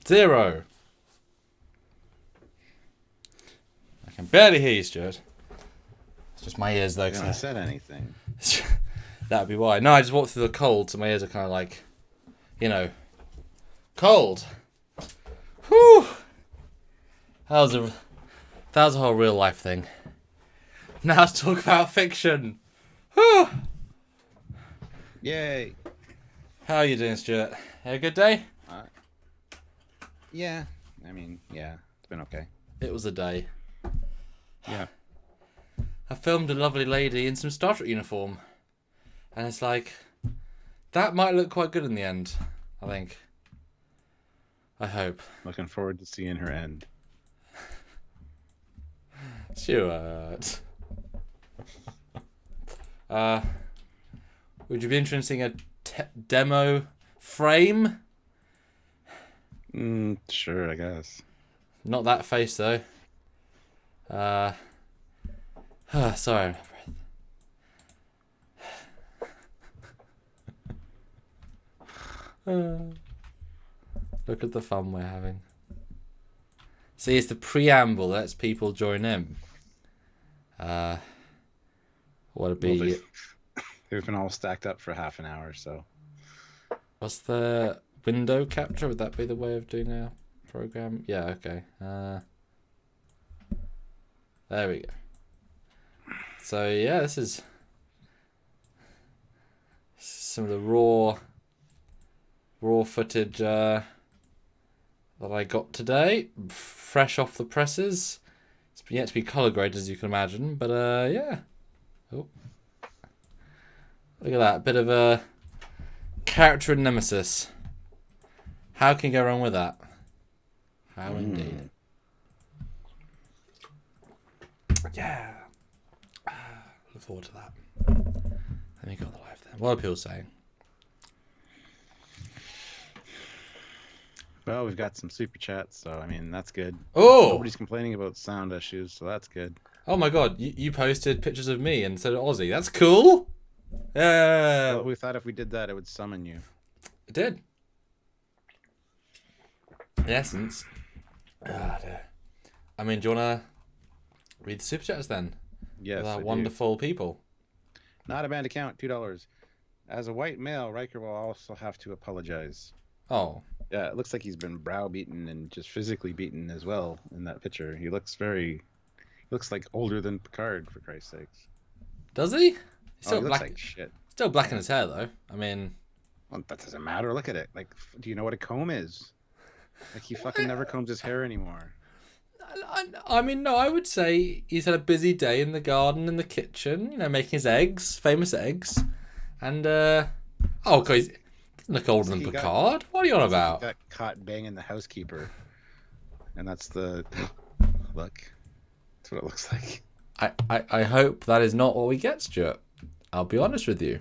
0. I can barely hear you, Stuart. It's just my ears, though. I haven't said anything. That'd be why. No, I just walked through the cold, so my ears are kind of like, cold. Whew. That was a whole real life thing. Now let's talk about fiction. Whew. Yay. How are you doing, Stuart? Had a good day? Yeah. I mean, yeah. It's been okay. It was a day. Yeah. I filmed a lovely lady in some Star Trek uniform. And it's like, that might look quite good in the end, I think. I hope. Looking forward to seeing her end. Stuart. Would you be interested in a demo frame? Sure, I guess. Not that face, though. Sorry. Look at the fun we're having. See, it's the preamble that lets people join in. What'd it be? Well, they've been all stacked up for half an hour, so. What's the window capture? Would that be the way of doing a program? Yeah, okay. There we go. So, yeah, this is some of the raw footage that I got today, fresh off the presses. It's yet to be color graded, as you can imagine, but yeah. Oh, look at that, bit of a character in Nemesis. How can you go wrong with that? How indeed. Yeah. Look forward to that. Let me go on the live then. What are people saying? Well, we've got some super chats, so I mean that's good. Oh! Nobody's complaining about sound issues, so that's good. Oh my god, you posted pictures of me and said Aussie. That's cool! Yeah! Well, we thought if we did that, it would summon you. It did. In essence. Dear. I mean, do you want to read the super chats then? Yes, With our I wonderful people. Not a band account, $2. As a white male, Riker will also have to apologize. Oh. Yeah, it looks like he's been browbeaten and just physically beaten as well in that picture. He looks like older than Picard, for Christ's sakes. Does he? He's He still looks like shit. Still black in his hair, though. I mean... Well, that doesn't matter. Look at it. Like, do you know what a comb is? Like, he fucking never combs his hair anymore. I mean, no, I would say he's had a busy day in the garden, in the kitchen, making his eggs, famous eggs. And, God, he doesn't look older than Picard. What are you on about? He got caught banging the housekeeper. And that's the... Look. That's what it looks like. I hope that is not what we get, Stuart. I'll be honest with you.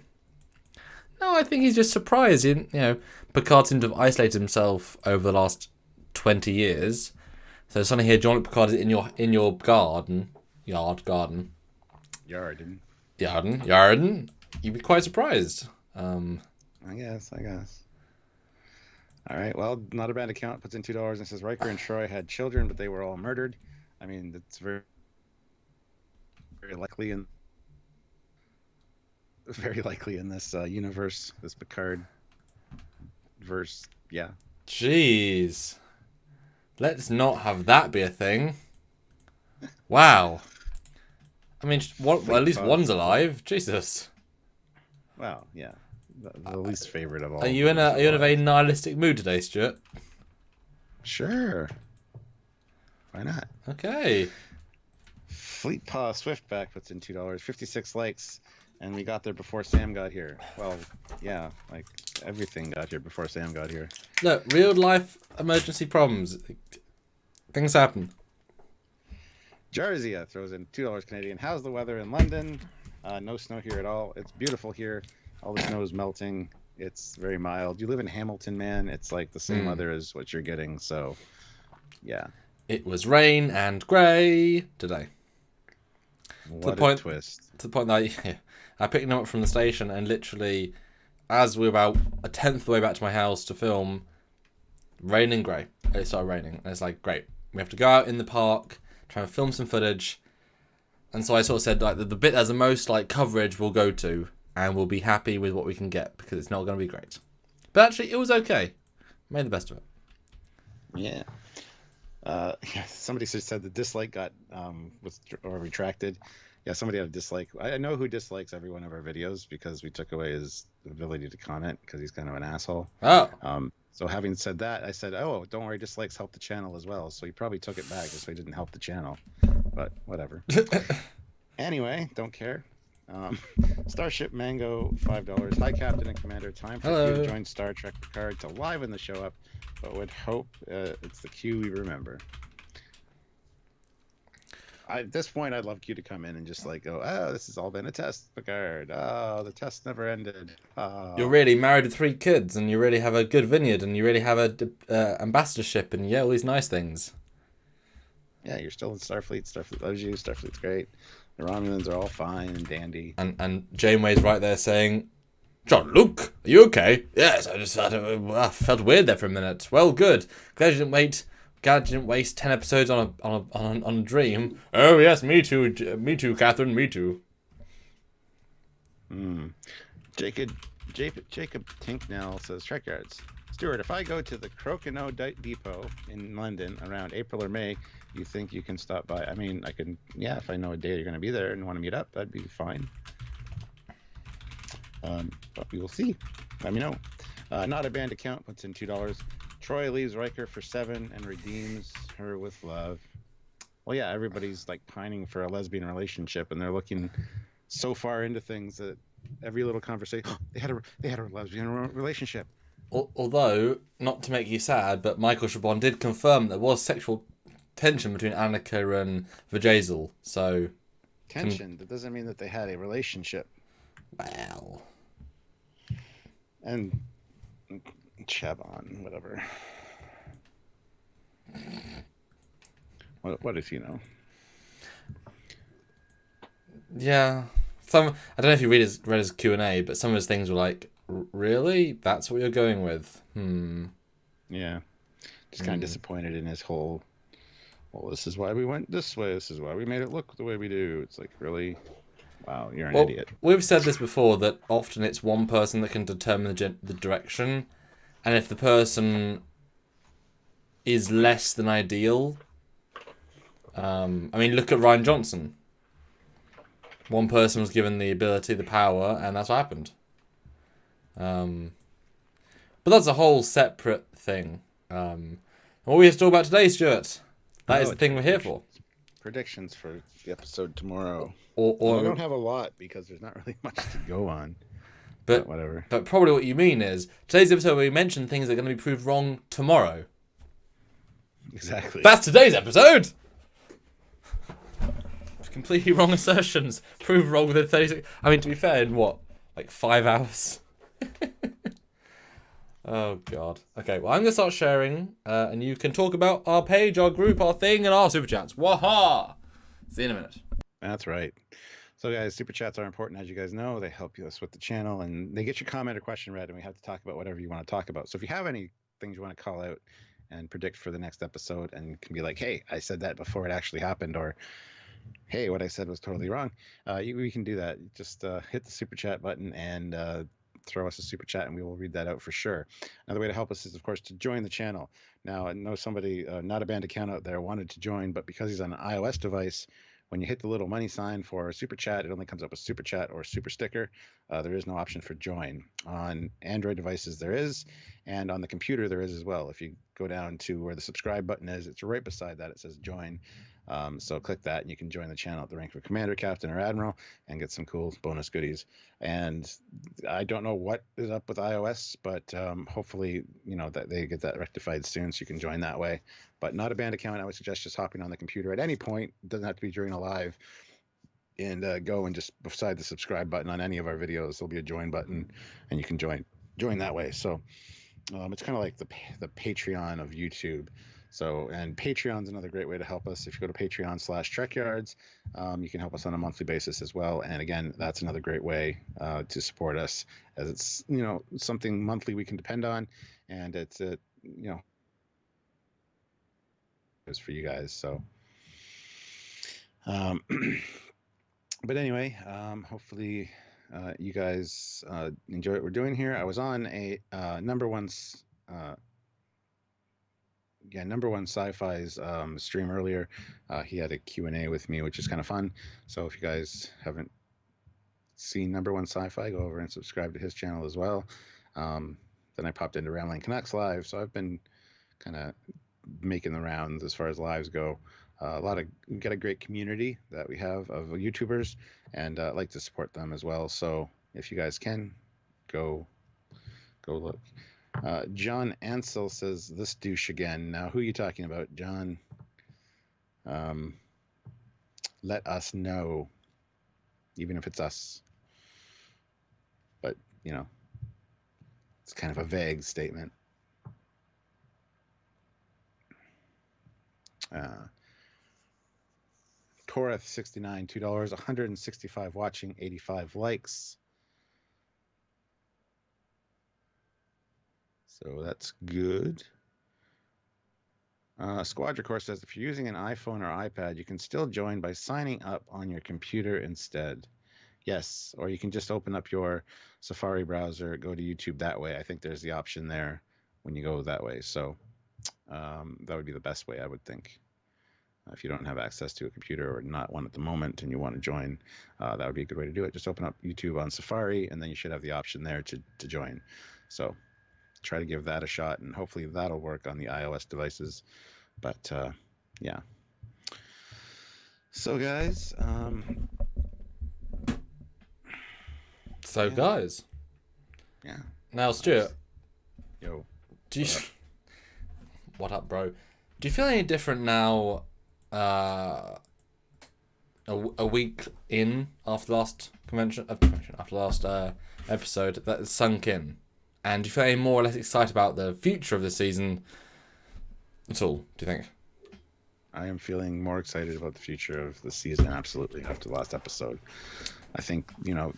No, I think he's just surprised. Picard seemed to have isolated himself over the last 20 years. So suddenly here, Jean-Luc Picard is in your garden. Garden. Yarden. You'd be quite surprised. I guess. All right, well, Not a Band account puts in $2 and says Riker and Troy had children, but they were all murdered. I mean, that's very, very likely in this universe, this Picard verse. Yeah. Jeez. Let's not have that be a thing. Wow. I mean, at least one's alive. Jesus. Well, yeah. The least favorite of all. Are you in a very nihilistic mood today, Stuart? Sure. Why not? Okay. Fleet Paw Swiftback puts in $2, 56 likes, and we got there before Sam got here. Well, yeah, like everything got here before Sam got here. Look, real life emergency problems. Things happen. Jarzia throws in $2 Canadian. How's the weather in London? No snow here at all. It's beautiful here. All the snow is melting. It's very mild. You live in Hamilton, man. It's like the same weather as what you're getting. So, yeah. It was rain and grey today. What a twist. To the point that I picked them up from the station and literally, as we were about a tenth of the way back to my house to film, rain and grey. it started raining. And it's like, great, we have to go out in the park, try and film some footage. And so I sort of said, like, the bit that's the most, like, coverage we'll go to, and we'll be happy with what we can get, because it's not going to be great. But actually, it was okay. Made the best of it. Yeah. Somebody said the dislike got retracted. Yeah, somebody had a dislike. I know who dislikes every one of our videos because we took away his ability to comment because he's kind of an asshole. Oh. So having said that, I said, oh, don't worry, dislikes help the channel as well. So he probably took it back just so he didn't help the channel. But whatever. Anyway, don't care. Starship Mango, $5. Hi, Captain and Commander. Time for you to join Star Trek Picard to liven the show up, but would hope it's the Q we remember. At this point, I'd love Q to come in and just like go, oh, this has all been a test, Picard. Oh, the test never ended. Oh. You're really married with 3 kids, and you really have a good vineyard, and you really have a ambassadorship, and all these nice things. Yeah, you're still in Starfleet. Starfleet loves you. Starfleet's great. The Romulans are all fine and dandy. And Janeway's right there saying, Jean-Luc, are you okay? Yes, I just felt weird there for a minute. Well, good. Glad you didn't waste 10 episodes on a dream. Oh yes, me too, Catherine, me too. Jacob Tinknell says, Trekyards. Stuart, if I go to the Crokinole Depot in London around April or May, you think you can stop by? I mean, I can, yeah, if I know a day you're going to be there and want to meet up, that'd be fine. But we will see. Let me know. Not a band account puts in $2. Troy leaves Riker for 7 and redeems her with love. Well, yeah, everybody's like pining for a lesbian relationship, and they're looking so far into things that every little conversation, they had a lesbian relationship. Although, not to make you sad, but Michael Chabon did confirm there was sexual tension between Annika and Vajazel. So tension. That doesn't mean that they had a relationship. Well. And Chabon, whatever. What does he know? Yeah. I don't know if you read his Q&A, but some of his things were like, really? That's what you're going with? Yeah. Just kind of disappointed in his whole, well, this is why we went this way. This is why we made it look the way we do. It's like, really? Wow, you're an idiot. We've said this before, that often it's one person that can determine the direction. And if the person is less than ideal... I mean, look at Rian Johnson. One person was given the ability, the power, and that's what happened. But that's a whole separate thing. What we have to talk about today, Stuart. That is the thing we're here for. Predictions for the episode tomorrow. Or we don't have a lot because there's not really much to go on. But whatever. But probably what you mean is today's episode we mention things that are going to be proved wrong tomorrow. Exactly. That's today's episode. Completely wrong assertions. Proved wrong within 36. I mean, to be fair, in what, like 5 hours? Oh god. Okay, well I'm gonna start sharing, and you can talk about our page, our group, our thing, and our super chats. Waha! See you in a minute. That's right. So guys, super chats are important, as you guys know. They help us with the channel, and they get your comment or question read, and we have to talk about whatever you want to talk about. So if you have any things you want to call out and predict for the next episode, and can be like, hey, I said that before it actually happened, or hey, what I said was totally wrong, we can do that. Just hit the super chat button and throw us a super chat, and we will read that out for sure. Another way to help us is, of course, to join the channel. Now, I know somebody, not a band account out there, wanted to join, but because he's on an iOS device, when you hit the little money sign for super chat, it only comes up with super chat or super sticker. There is no option for join. On Android devices, there is, and on the computer, there is as well. If you go down to where the subscribe button is, it's right beside that. It says join. So click that, and you can join the channel at the rank of commander, captain, or admiral, and get some cool bonus goodies. And I don't know what is up with iOS, but hopefully, that they get that rectified soon, so you can join that way. But not a band account. I would suggest just hopping on the computer at any point. It doesn't have to be during a live. And go and just beside the subscribe button on any of our videos, there'll be a join button, and you can join that way. So it's kind of like the Patreon of YouTube. So, and Patreon's another great way to help us. If you go to Patreon/Trekyards, you can help us on a monthly basis as well. And again, that's another great way to support us, as it's, something monthly we can depend on. And it's, for you guys. So, but anyway, hopefully you guys enjoy what we're doing here. I was on a number one sci-fi's stream earlier. He had a Q&A with me, which is kind of fun. So if you guys haven't seen number one sci-fi, go over and subscribe to his channel as well. Then I popped into Rambling Canucks live, so I've been kind of making the rounds as far as lives go. We got a great community that we have of YouTubers, and I like to support them as well. So if you guys can, go look. John Ansel says, "This douche again." Now, who are you talking about, John? Let us know, even if it's us. But, it's kind of a vague statement. Toreth 69, $2, 165 watching, 85 likes. So that's good. Squadricore says, if you're using an iPhone or iPad, you can still join by signing up on your computer instead. Yes, or you can just open up your Safari browser, go to YouTube that way. I think there's the option there when you go that way. So that would be the best way, I would think. If you don't have access to a computer or not one at the moment and you want to join, that would be a good way to do it. Just open up YouTube on Safari, and then you should have the option there to join. So try to give that a shot, and hopefully that'll work on the iOS devices. But yeah. So guys, guys. Yeah. Now, Stuart. Yo. What up, bro? Do you feel any different now? A week in after last after last episode that has sunk in, and do you feel any more or less excited about the future of the season at all? Do you think? I am feeling more excited about the future of the season, absolutely, after the last episode. I think,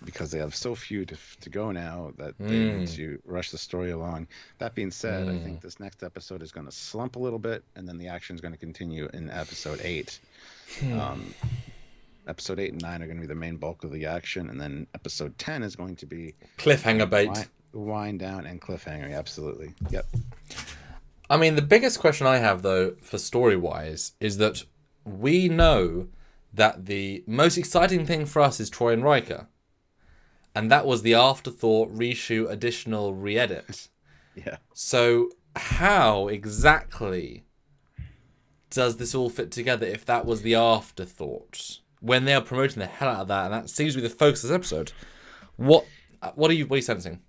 because they have so few to go now that they need to rush the story along. That being said, I think this next episode is going to slump a little bit, and then the action is going to continue in episode 8. Episode 8 and 9 are going to be the main bulk of the action, and then episode 10 is going to be cliffhanger bait. Wind down and cliffhanger, absolutely. Yep. I mean, the biggest question I have, though, for story-wise, is that we know that the most exciting thing for us is Troy and Riker. And that was the afterthought, reshoot, additional, re-edit. Yeah. So how exactly does this all fit together if that was the afterthought? When they are promoting the hell out of that, and that seems to be the focus of this episode. What are you sensing?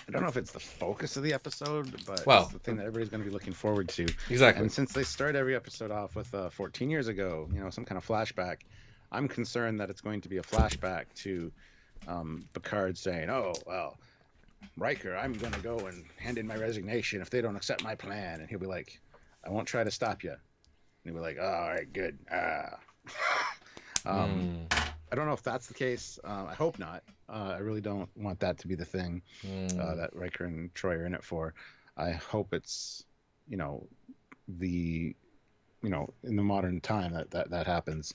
I don't know if it's the focus of the episode, but it's the thing that everybody's going to be looking forward to. Exactly. And since they start every episode off with 14 years ago, some kind of flashback, I'm concerned that it's going to be a flashback to Picard saying, "Oh, well, Riker, I'm going to go and hand in my resignation if they don't accept my plan." And he'll be like, "I won't try to stop you." And he'll be like, "Oh, all right, good." I don't know if that's the case. I hope not. I really don't want that to be the thing that Riker and Troy are in it for. I hope it's, in the modern time that happens,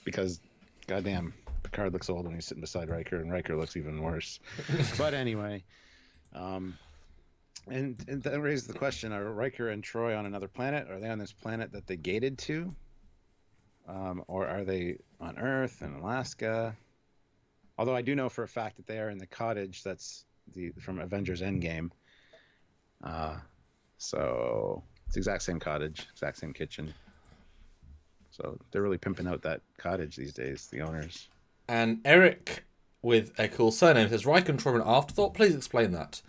because goddamn, Picard looks old when he's sitting beside Riker, and Riker looks even worse. But anyway, and that raises the question: are Riker and Troy on another planet? Are they on this planet that they gated to? Or are they on Earth and Alaska? Although I do know for a fact that they are in the cottage that's from Avengers Endgame. So it's the exact same cottage, exact same kitchen. So they're really pimping out that cottage these days, the owners. And Eric, with a cool surname, says, Riker and Troy an afterthought? Please explain that.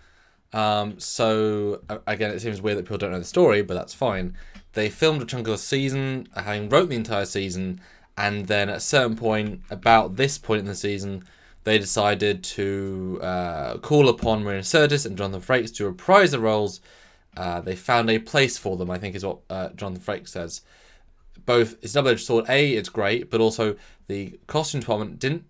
So, again, it seems weird that people don't know the story, but that's fine. They filmed a chunk of the season, having wrote the entire season, and then at a certain point, about this point in the season, they decided to call upon Marina Sirtis and Jonathan Frakes to reprise the roles. They found a place for them, I think is what Jonathan Frakes says. Both, it's a double-edged sword. A, it's great, but also the costume department didn't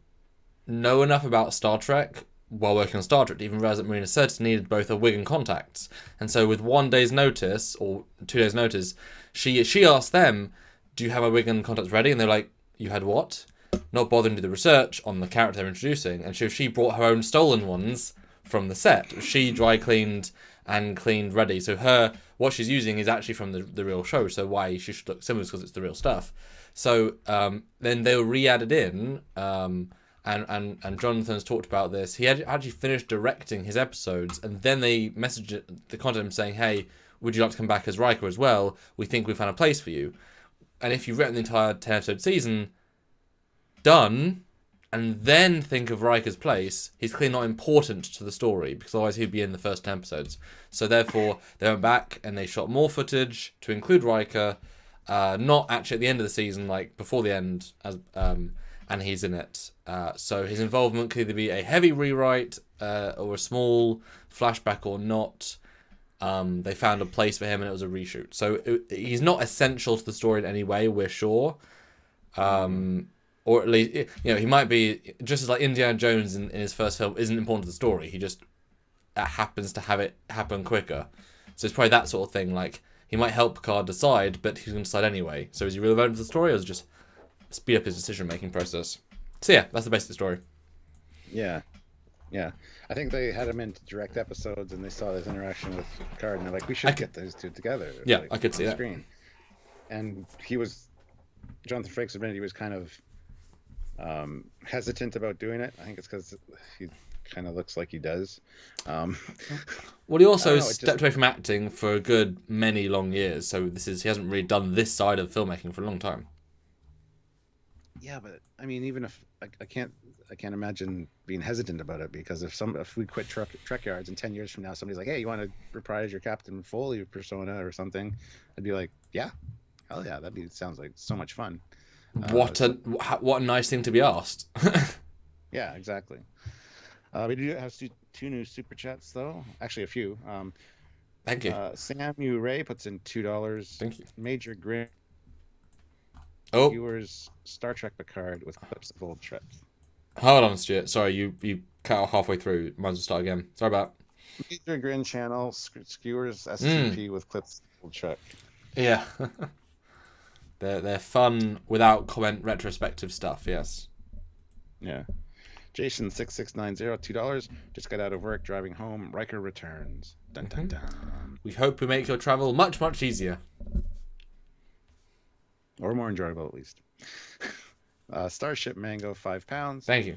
know enough about Star Trek while working on Star Trek to even realize that Marina Sirtis needed both a wig and contacts. And so with 1 day's notice, or 2 days' notice, she asked them do you have my wig and contacts ready? And they're like, you had what? Not bothering to do the research on the character they're introducing. And so she brought her own stolen ones from the set. She dry cleaned and cleaned ready. So what she's using is actually from the real show. So why she should look similar is because it's the real stuff. So then they were re-added in, and Jonathan's talked about this. He had actually finished directing his episodes, and then they messaged the content him saying, hey, would you like to come back as Riker as well? We think we found a place for you. And if you've written the entire 10-episode season, done, and then think of Riker's place, he's clearly not important to the story, because otherwise he'd be in the first 10 episodes. So therefore, they went back and they shot more footage to include Riker, not actually at the end of the season, like before the end, and he's in it. So his involvement could either be a heavy rewrite or a small flashback or not. They found a place for him and it was a reshoot. So he's not essential to the story in any way, we're sure. Or at least, he might be, just as like Indiana Jones in his first film isn't important to the story. He just happens to have it happen quicker. So it's probably that sort of thing. Like, he might help Picard decide, but he's going to decide anyway. So is he really relevant to the story, or is it just speed up his decision-making process? So yeah, that's the basic story. Yeah. I think they had him in to direct episodes, and they saw this interaction with Picard, and they're like, we should get those two together. Yeah, like, I could see that. Screen. And Jonathan Frakes admitted he was kind of hesitant about doing it. I think it's because he kind of looks like he does. Well, he also stepped away from acting for a good many long years, so he hasn't really done this side of filmmaking for a long time. Yeah, but I mean, even if I can't imagine being hesitant about it, because if we quit Trekyards and 10 years from now somebody's like, hey, you want to reprise your Captain Foley persona or something, I'd be like, yeah, hell yeah, sounds like so much fun. What a nice thing to be asked. Yeah, exactly. We do have two new super chats though. Actually, a few. Thank you. Samu Ray puts in $2. Thank you. Major Grin. Oh. Viewers Star Trek Picard with clips of old Trek. Hold on, Stuart. Sorry, you cut out halfway through. Might as well start again. Sorry about that. Major Grin channel skewers SCP with clips of old Trek. Yeah. They're fun without comment retrospective stuff. Yes. Yeah. Jason 6690 $2. Just got out of work driving home. Riker returns. Dun dun dun. We hope we make your travel much, much easier. Or more enjoyable, at least. Starship Mango, £5. Thank you.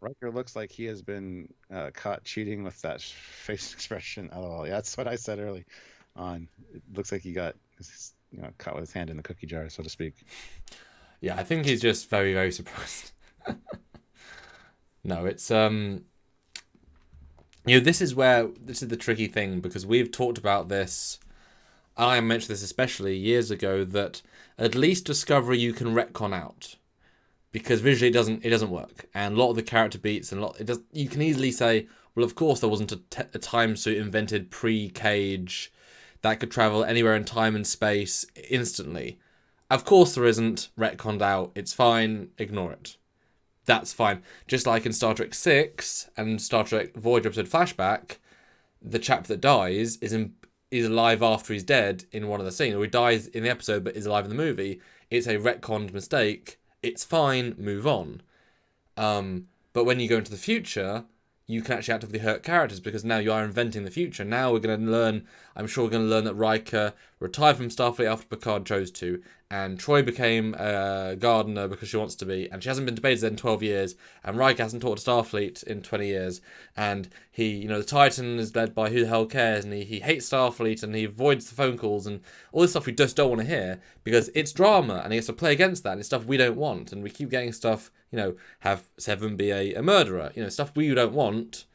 Riker looks like he has been caught cheating with that face expression. Oh, yeah, that's what I said early on. It looks like he got caught with his hand in the cookie jar, so to speak. Yeah, I think he's just very, very surprised. No, it's this is the tricky thing, because we've talked about this. I mentioned this especially years ago, that at least Discovery you can retcon out, because visually it doesn't work, and a lot of the character beats and you can easily say, well, of course there wasn't a time suit invented pre-Cage that could travel anywhere in time and space instantly. Of course there isn't. Retconned out. It's fine. Ignore it. That's fine. Just like in Star Trek 6 and Star Trek Voyager episode Flashback, the chap that dies is alive after he's dead in one of the scenes, or he dies in the episode but is alive in the movie. It's a retconned mistake. It's fine. Move on. But when you go into the future, you can actually actively hurt characters, because now you are inventing the future. Now I'm sure we're going to learn that Riker retired from Starfleet after Picard chose to, and Troy became a gardener because she wants to be, and she hasn't been to Beta Z in 12 years, and Riker hasn't talked to Starfleet in 20 years, and he, the Titan is led by who the hell cares, and he hates Starfleet, and he avoids the phone calls, and all this stuff we just don't want to hear, because it's drama, and he has to play against that, and it's stuff we don't want, and we keep getting stuff, have Seven be a murderer, stuff we don't want,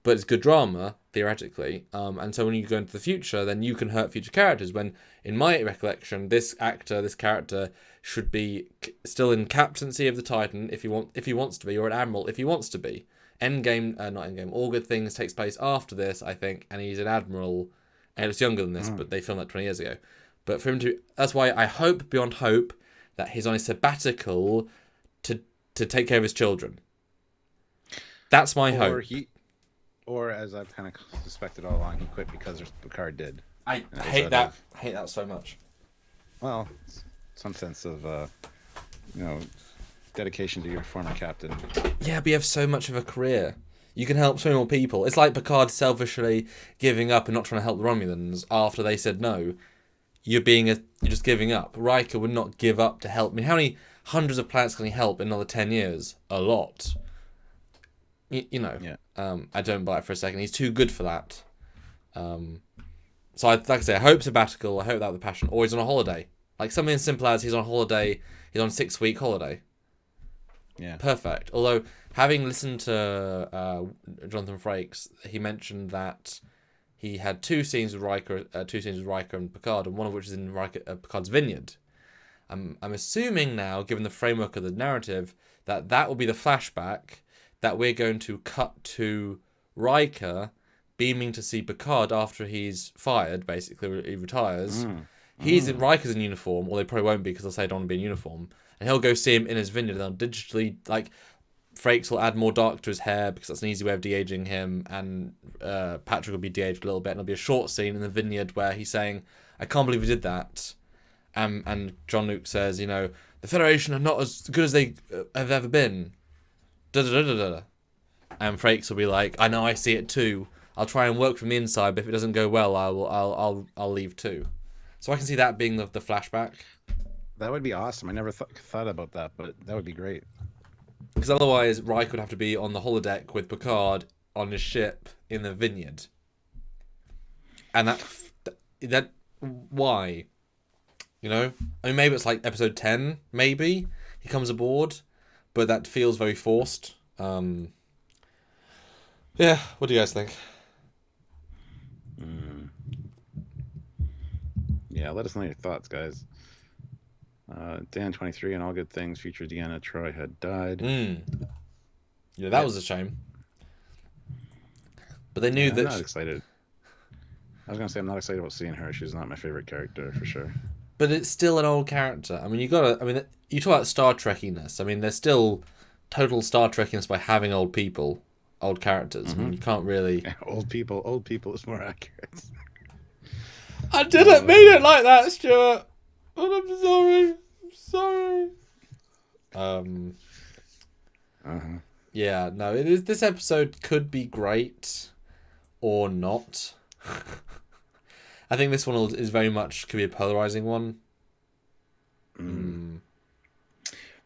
but it's good drama, theoretically. And so when you go into the future, then you can hurt future characters, when, in my recollection, this character should be still in captaincy of the Titan if he wants to be, or an admiral if he wants to be. Not Endgame, All Good Things takes place after this, I think, and he's an admiral, and it's younger than this, but they filmed that 20 years ago. But for him that's why I hope beyond hope that he's on a sabbatical to take care of his children. That's my hope. Or as I've kind of suspected all along, he quit because Picard did. I hate that. I hate that so much. Well, some sense of dedication to your former captain. Yeah, but you have so much of a career. You can help so many more people. It's like Picard selfishly giving up and not trying to help the Romulans after they said no. You're just giving up. Riker would not give up to help. I mean, how many hundreds of planets can he help in another 10 years? A lot. Yeah. I don't buy it for a second. He's too good for that. So like I say, I hope sabbatical. I hope that with passion. Or he's on a holiday. Like something as simple as he's on holiday. He's on a 6-week holiday. Yeah. Perfect. Although, having listened to Jonathan Frakes, he mentioned that he had two scenes with Riker and Picard, and one of which is in Picard's vineyard. I'm assuming now, given the framework of the narrative, that will be the flashback that we're going to cut to Riker beaming to see Picard after he's fired, basically, he retires. Riker's in uniform, or they probably won't be because they'll say they don't want to be in uniform, and he'll go see him in his vineyard, and they'll digitally, like, Frakes will add more dark to his hair because that's an easy way of de-aging him, and Patrick will be de-aged a little bit, and there'll be a short scene in the vineyard where he's saying, I can't believe we did that. And Jean-Luc says, the Federation are not as good as they have ever been. Da-da-da-da-da. And Frakes will be like, I know, I see it too. I'll try and work from the inside, but if it doesn't go well, I'll leave too. So I can see that being the flashback. That would be awesome. I never thought about that, but that would be great. Because otherwise, Riker would have to be on the holodeck with Picard on his ship in the vineyard. And that why? I mean, maybe it's like episode 10, maybe he comes aboard, but that feels very forced. Yeah, what do you guys think? Yeah, let us know your thoughts, guys. Dan23 and All Good Things, future Deanna Troi had died. Yeah, that was a shame. But they knew that... I'm not excited. I was going to say I'm not excited about seeing her. She's not my favorite character, for sure. But it's still an old character. I mean, you talk about Star Trekkiness. I mean, there's still total Star Trekkiness by having old people, old characters. I mean, you can't really... Yeah, old people is more accurate. I didn't mean it like that, Stuart. But I'm sorry. Yeah, no, it is. This episode could be great or not. I think this one is very much could be a polarizing one.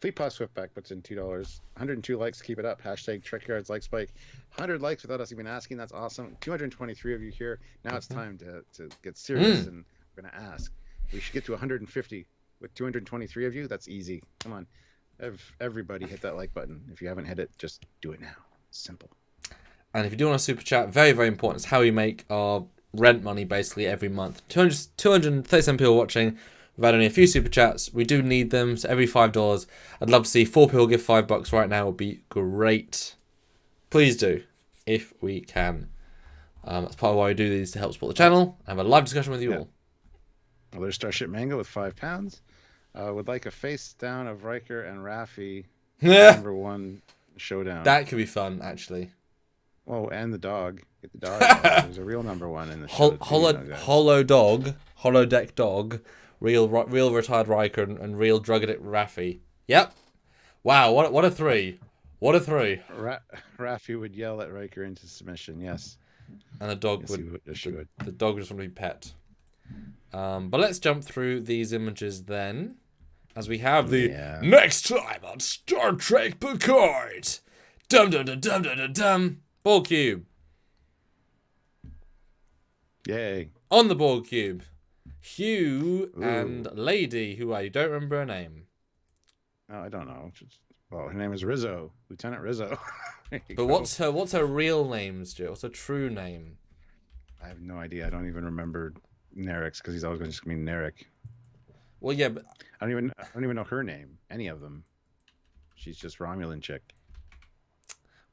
Fleet Paw Swiftback puts in $2. 102 likes, keep it up. Hashtag Trekyards like spike. 100 likes without us even asking. That's awesome. 223 of you here. Now it's time to get serious, and we're gonna ask. We should get to 150 with 223 of you. That's easy. Come on, everybody hit that like button. If you haven't hit it, just do it now. Simple. And if you do want a super chat, very, very important. It's how we make our rent money basically every month. 237 people watching. We've had only a few super chats. We do need them. So every $5, I'd love to see 4 people give $5 right now. Would be great. Please do, if we can. That's part of why we do these, to help support the channel and have a live discussion with you all. Well, there's Starship Mango with £5. Would like a face down of Riker and Raffi. Number 1 showdown. That could be fun, actually. Oh, and the dog. Get the dog. There's a real number 1 in the show. Holodeck dog, real retired Riker and real drug addict Raffi. Yep. Wow, what a 3. What a 3. Raffi would yell at Riker into submission, yes. And the dog would. The dog just want to be pet. But let's jump through these images then, as we have the next time on Star Trek Picard. Dum dum dum dum dum dum dum. Ball cube. Yay. On the ball cube, Hugh and Lady, who I don't remember her name. Oh, I don't know. Well, her name is Rizzo, Lieutenant Rizzo. But what's her real name, Stuart? What's her true name? I have no idea. I don't even remember Narek's because he's always going to just be Narek. Well, yeah, but I don't even know her name. Any of them. She's just Romulan chick.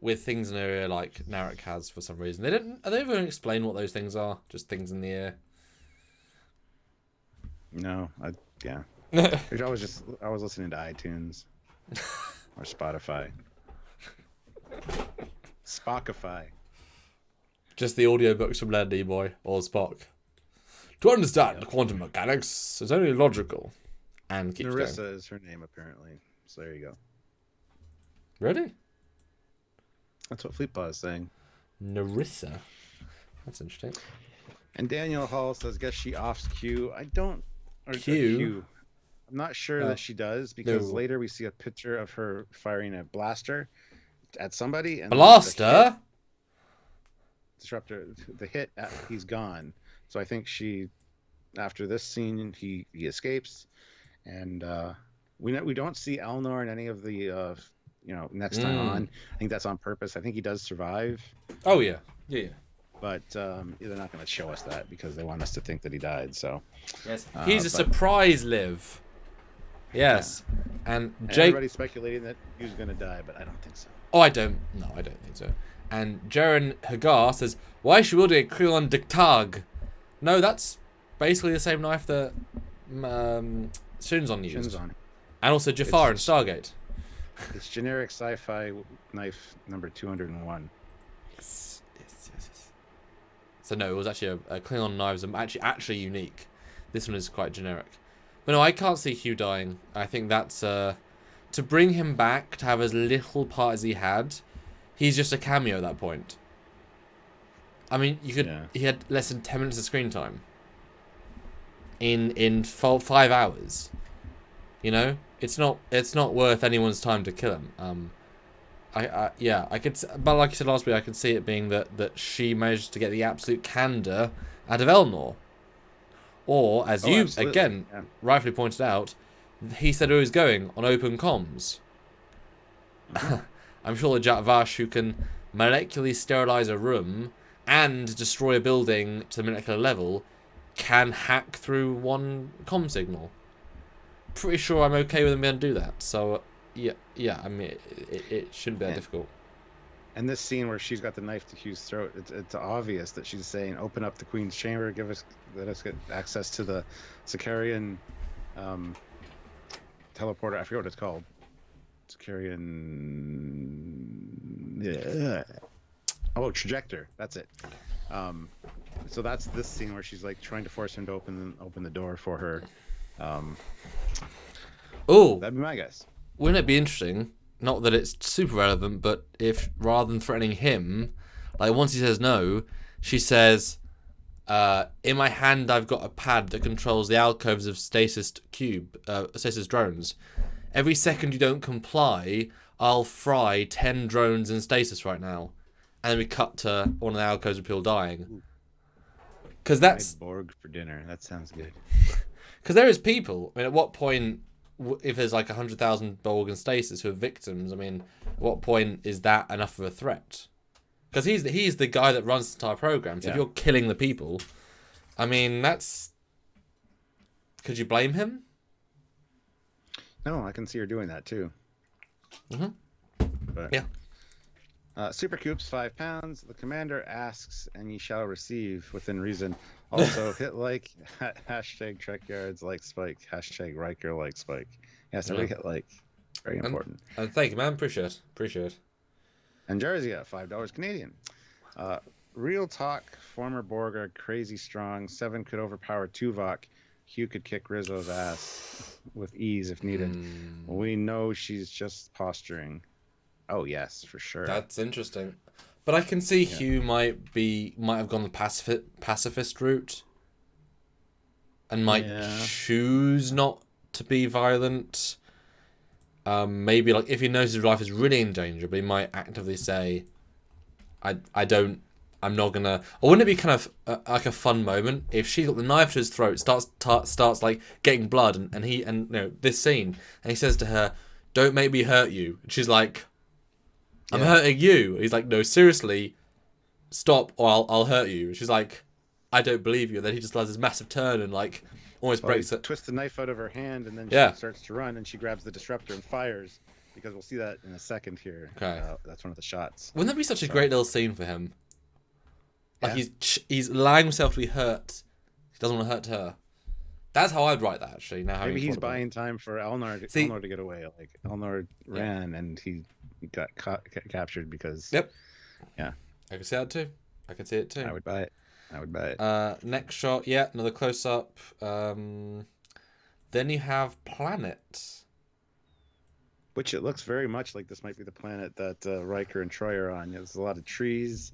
With things in her ear like Narek has for some reason. Are they ever going to explain what those things are? Just things in the ear. No, I was listening to iTunes or Spotify. Spockify. Just the audiobooks from Leonard Nimoy or Spock. To understand quantum mechanics is only logical. and keeps Narissa going. is her name, apparently. So there you go. Really? That's what Fleetpaw is saying. Narissa. That's interesting. And Daniel Hall says, guess she offs Q. I don't... Or Q? I'm not sure that she does, because later we see a picture of her firing a blaster at somebody. And Blaster? Disruptor, the hit, he's gone. So I think she, after this scene, he escapes. And we don't see Elnor in any of the, next time on. I think that's on purpose. I think he does survive. Oh, yeah. Yeah. But they're not going to show us that because they want us to think that he died. So yes, he's a surprise live. Yes, yeah. and Jake. Everybody's speculating that he was going to die, but I don't think so. Oh, I don't think so. And Jaren Hagar says, "Why is she wielding a Krylon Diktag?" No, that's basically the same knife that Shinzon used, and also Jafar and Stargate. It's generic sci-fi knife number 201. Yes. So no, it was actually a Klingon knives are actually unique. This one is quite generic. But no, I can't see Hugh dying. I think that's to bring him back, to have as little part as he had. He's just a cameo at that point. I mean, he had less than 10 minutes of screen time. In 5 hours. You know, it's not worth anyone's time to kill him. I could, but like you said last week, I could see it being that she managed to get the absolute candor out of Elnor, or as you again rightfully pointed out, he said he was going on open comms. I'm sure the Jatvash, who can molecularly sterilize a room and destroy a building to the molecular level, can hack through one comm signal. Pretty sure I'm okay with him being able to do that. So. Yeah. I mean, it shouldn't be that difficult. And this scene where she's got the knife to Hugh's throat, it's obvious that she's saying, "Open up the Queen's chamber, let us get access to the Sicarian teleporter." I forget what it's called. Sicarian. Yeah. Oh, trajector. That's it. So that's this scene where she's like trying to force him to open the door for her. Oh, that'd be my guess. Wouldn't it be interesting? Not that it's super relevant, but if rather than threatening him, like once he says no, she says, "In my hand, I've got a pad that controls the alcoves of stasis drones. Every second you don't comply, I'll fry 10 drones in stasis right now." And then we cut to one of the alcoves of people dying. Because that's Borg for dinner. That sounds good. Because there is people. I mean, at what point? If there's like 100,000 Borg in stasis who are victims, I mean, at what point is that enough of a threat? Because he's the guy that runs the entire program. So if you're killing the people, I mean, that's... Could you blame him? No, I can see her doing that too. But, yeah. Super Coops, 5 pounds. The commander asks, and ye shall receive within reason. Also, hit like, hashtag Trekyards like Spike, hashtag Riker like Spike. Yes, everybody hit like. Very important. And thank you, man. Appreciate it. And Jersey at $5 Canadian. Real talk, former Borg crazy strong. 7 could overpower Tuvok. Hugh could kick Rizzo's ass with ease if needed. We know she's just posturing. Oh, yes, for sure. That's interesting. But I can see Hugh might have gone the pacifist route and might choose not to be violent. Maybe like if he knows his life is really in danger, but he might actively say, I'm not gonna. Or wouldn't it be kind of like a fun moment if she got the knife to his throat, starts like getting blood, and this scene, and he says to her, "Don't make me hurt you," and she's like, "I'm hurting you." He's like, "No, seriously, stop, or I'll hurt you." She's like, "I don't believe you." And then he just does this massive turn and like almost breaks it. Twists the knife out of her hand, and then she starts to run, and she grabs the disruptor and fires. Because we'll see that in a second here. Okay, that's one of the shots. Wouldn't that be such a great little scene for him? Like he's allowing himself to be hurt. He doesn't want to hurt her. That's how I'd write that, actually. Now maybe he's buying time for Elnor to get away. Like Elnor ran and he got captured because. Yep. Yeah. I can see that too. I can see it too. I would buy it. Next shot, another close up. Then you have planets. Which it looks very much like this might be the planet that Riker and Troy are on. There's a lot of trees.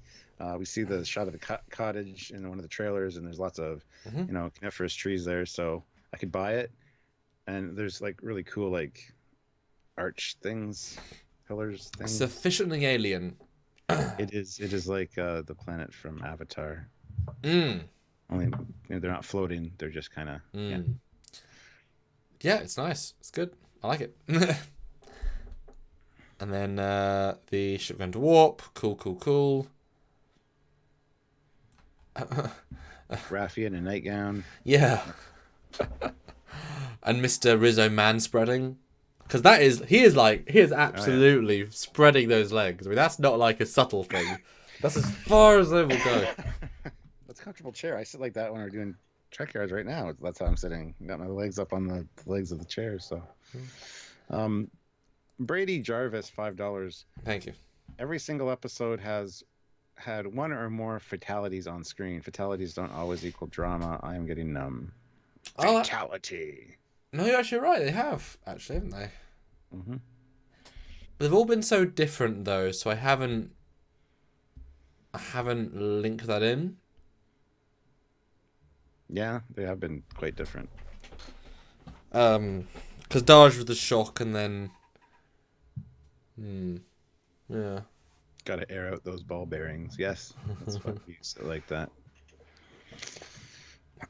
We see the shot of the cottage in one of the trailers, and there's lots of, coniferous trees there. So I could buy it. And there's like really cool like arch things, pillars things. Sufficiently alien. It is like the planet from Avatar. Mm. Only they're not floating; they're just kind of. Yeah, it's nice. It's good. I like it. And then the ship going to warp. Cool. Raffi in a nightgown. Yeah. And Mr. Rizzo man spreading. Because he is absolutely spreading those legs. I mean, that's not like a subtle thing. That's as far as they will go. That's a comfortable chair. I sit like that when we're doing Trekyards right now. That's how I'm sitting. Got my legs up on the legs of the chair. So, Brady Jarvis, $5. Thank you. Every single episode has had one or more fatalities on screen. Fatalities don't always equal drama. I am getting numb. Fatality. No, you're actually right. They have, actually, haven't they? Mm-hmm. They've all been so different, though, so I haven't linked that in. Yeah, they have been quite different. Because Daj was the shock, and then... Yeah. Got to air out those ball bearings. Yes, that's what we used to like that.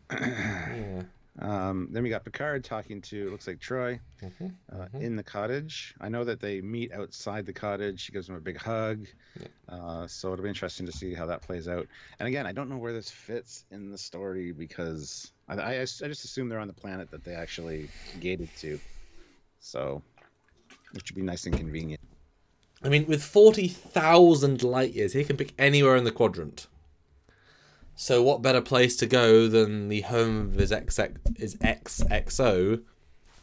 Yeah. Then we got Picard talking to, looks like Troy, in the cottage. I know that they meet outside the cottage. She gives him a big hug. Yeah. So it'll be interesting to see how that plays out. And again, I don't know where this fits in the story because I just assume they're on the planet that they actually gated to. So it should be nice and convenient. I mean, with 40,000 light years, he can pick anywhere in the quadrant. So what better place to go than the home of his XXO,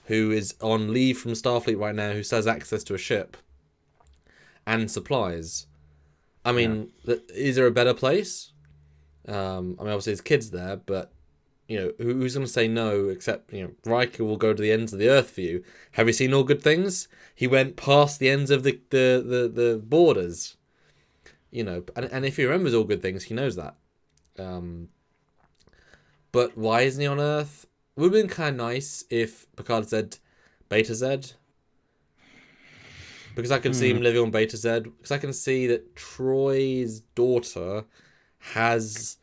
who is on leave from Starfleet right now, who has access to a ship and supplies. I mean, is there a better place? I mean, obviously his kid's there, but who's going to say no? Except Riker will go to the ends of the Earth for you. Have you seen All Good Things? He went past the ends of the borders. And if he remembers All Good Things, he knows that. But why isn't he on Earth? It would have been kind of nice if Picard said Beta Z. Because I can see him living on Beta Z. Because I can see that Troy's daughter has...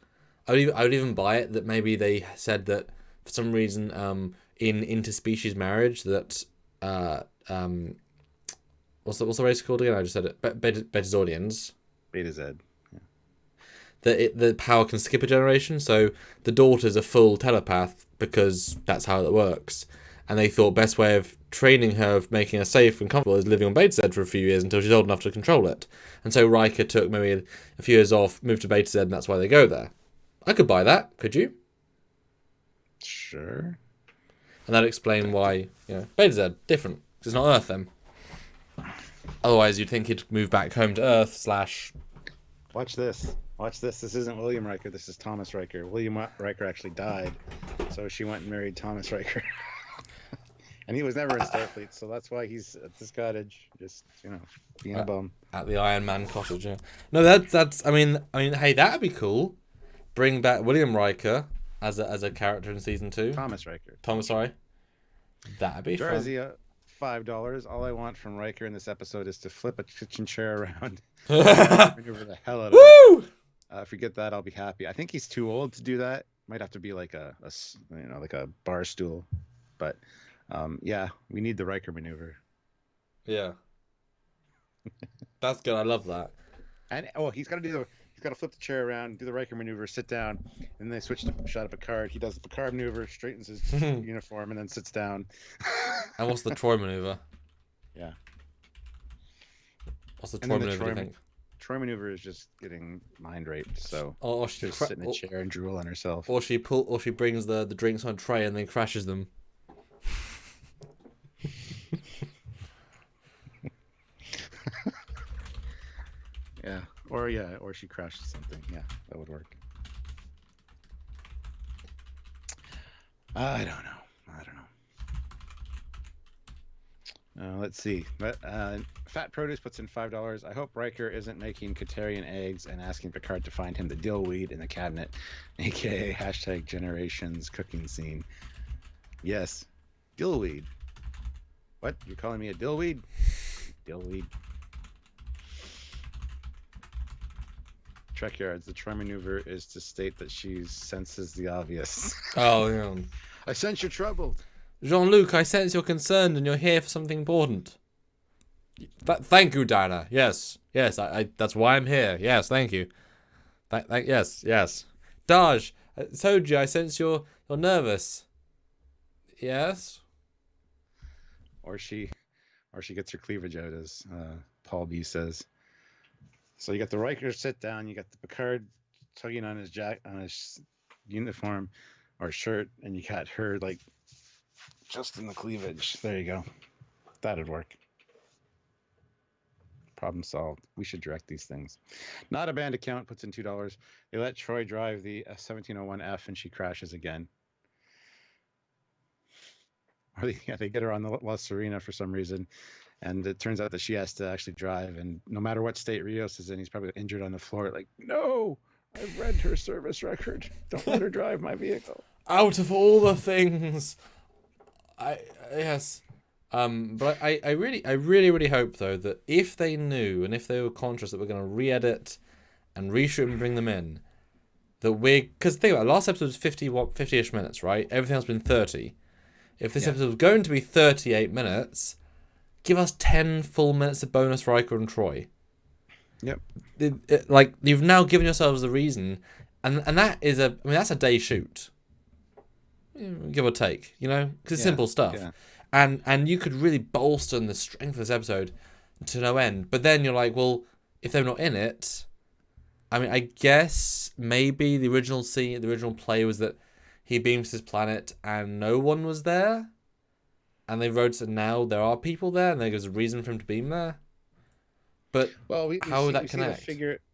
I would even buy it that maybe they said that for some reason in interspecies marriage that... what's the race called again? I just said it. Betazordians. Beta Z. The power can skip a generation, so the daughter's a full telepath because that's how it works. And they thought best way of training her, of making her safe and comfortable, is living on Beta Z for a few years until she's old enough to control it. And so Riker took maybe a few years off, moved to Beta Z, and that's why they go there. I could buy that, could you? Sure. And that'd explain why, Beta Z, different, because it's not Earth then. Otherwise, you'd think he'd move back home to Earth / Watch this. This isn't William Riker. This is Thomas Riker. William Riker actually died, so she went and married Thomas Riker. And he was never in Starfleet, so that's why he's at this cottage, just being a bum. At the Iron Man cottage, yeah. No, that's. I mean, hey, that'd be cool. Bring back William Riker as a character in season 2. Thomas Riker. Sorry. That'd be fun. Jarzia, $5. All I want from Riker in this episode is to flip a kitchen chair around. Maneuver the hell out of it. If we get that, I'll be happy. I think he's too old to do that. Might have to be like a bar stool. But we need the Riker maneuver. Yeah. That's good. I love that. And he's got to flip the chair around, do the Riker maneuver, sit down, and then they switch to a shot of Picard. He does the Picard maneuver, straightens his uniform, and then sits down. And what's the Troy maneuver? Yeah. What's the Troy maneuver, do you think? Troy maneuver is just getting mind raped, so she just sit in a chair and drool on herself. Or she brings the drinks on a tray and then crashes them. Or she crashes something. Yeah, that would work. I don't know. Let's see. Fat Produce puts in $5. I hope Riker isn't making Katarian eggs and asking Picard to find him the dillweed in the cabinet, aka hashtag Generations cooking scene. Yes, dillweed. What? You're calling me a dillweed? Dillweed. Trekyards. The Troy maneuver is to state that she senses the obvious. Oh, yeah. I sense you're troubled. Jean-Luc, I sense you're concerned and you're here for something important. Thank you, Diana. Yes. I that's why I'm here. Yes, thank you. Yes. Daj, Soji, I sense you're nervous. Yes. Or she gets her cleavage out, as Paul B says. So you got the Riker sit down, you got the Picard tugging on his uniform or shirt, and you got her like just in the cleavage. There you go. That'd work. Problem solved. We should direct these things. Not a band account puts in $2. They let Troy drive the 1701F and she crashes again. Or they get her on the La Serena for some reason, and it turns out that she has to actually drive, and no matter what state Rios is in, he's probably injured on the floor. Like, no, I've read her service record. Don't let her drive my vehicle. Out of all the things, yes. But I really hope though that if they knew and if they were conscious that we're going to re-edit and reshoot and bring them in, that because think about it, last episode was 50-ish minutes, right? Everything else has been 30. If this episode was going to be 38 minutes, give us 10 full minutes of bonus Riker and Troy. Yep. Like, you've now given yourselves the reason, and that is that's a day shoot, give or take, because it's simple stuff. Yeah. And you could really bolster the strength of this episode to no end. But then you're like, well, if they're not in it, I guess maybe the original scene, the original play was that he beams his planet and no one was there. And they wrote that now there are people there and there's a reason for him to beam there. But how would that connect?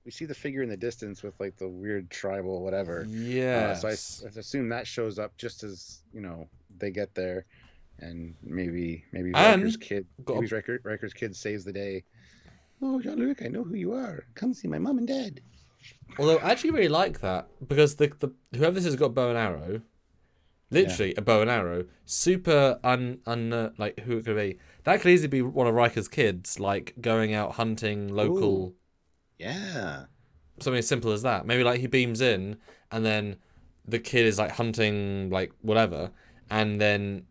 We see the figure in the distance with like the weird tribal whatever. Yeah. So I assume that shows up just as, they get there. And maybe Riker's kid saves the day. Oh, Jean-Luc, I know who you are. Come see my mom and dad. Although I actually really like that because the whoever this has got a bow and arrow, literally a bow and arrow, super like who it could be. That could easily be one of Riker's kids, like going out hunting local. Ooh. Yeah. Something as simple as that. Maybe like he beams in, and then the kid is like hunting like whatever, and then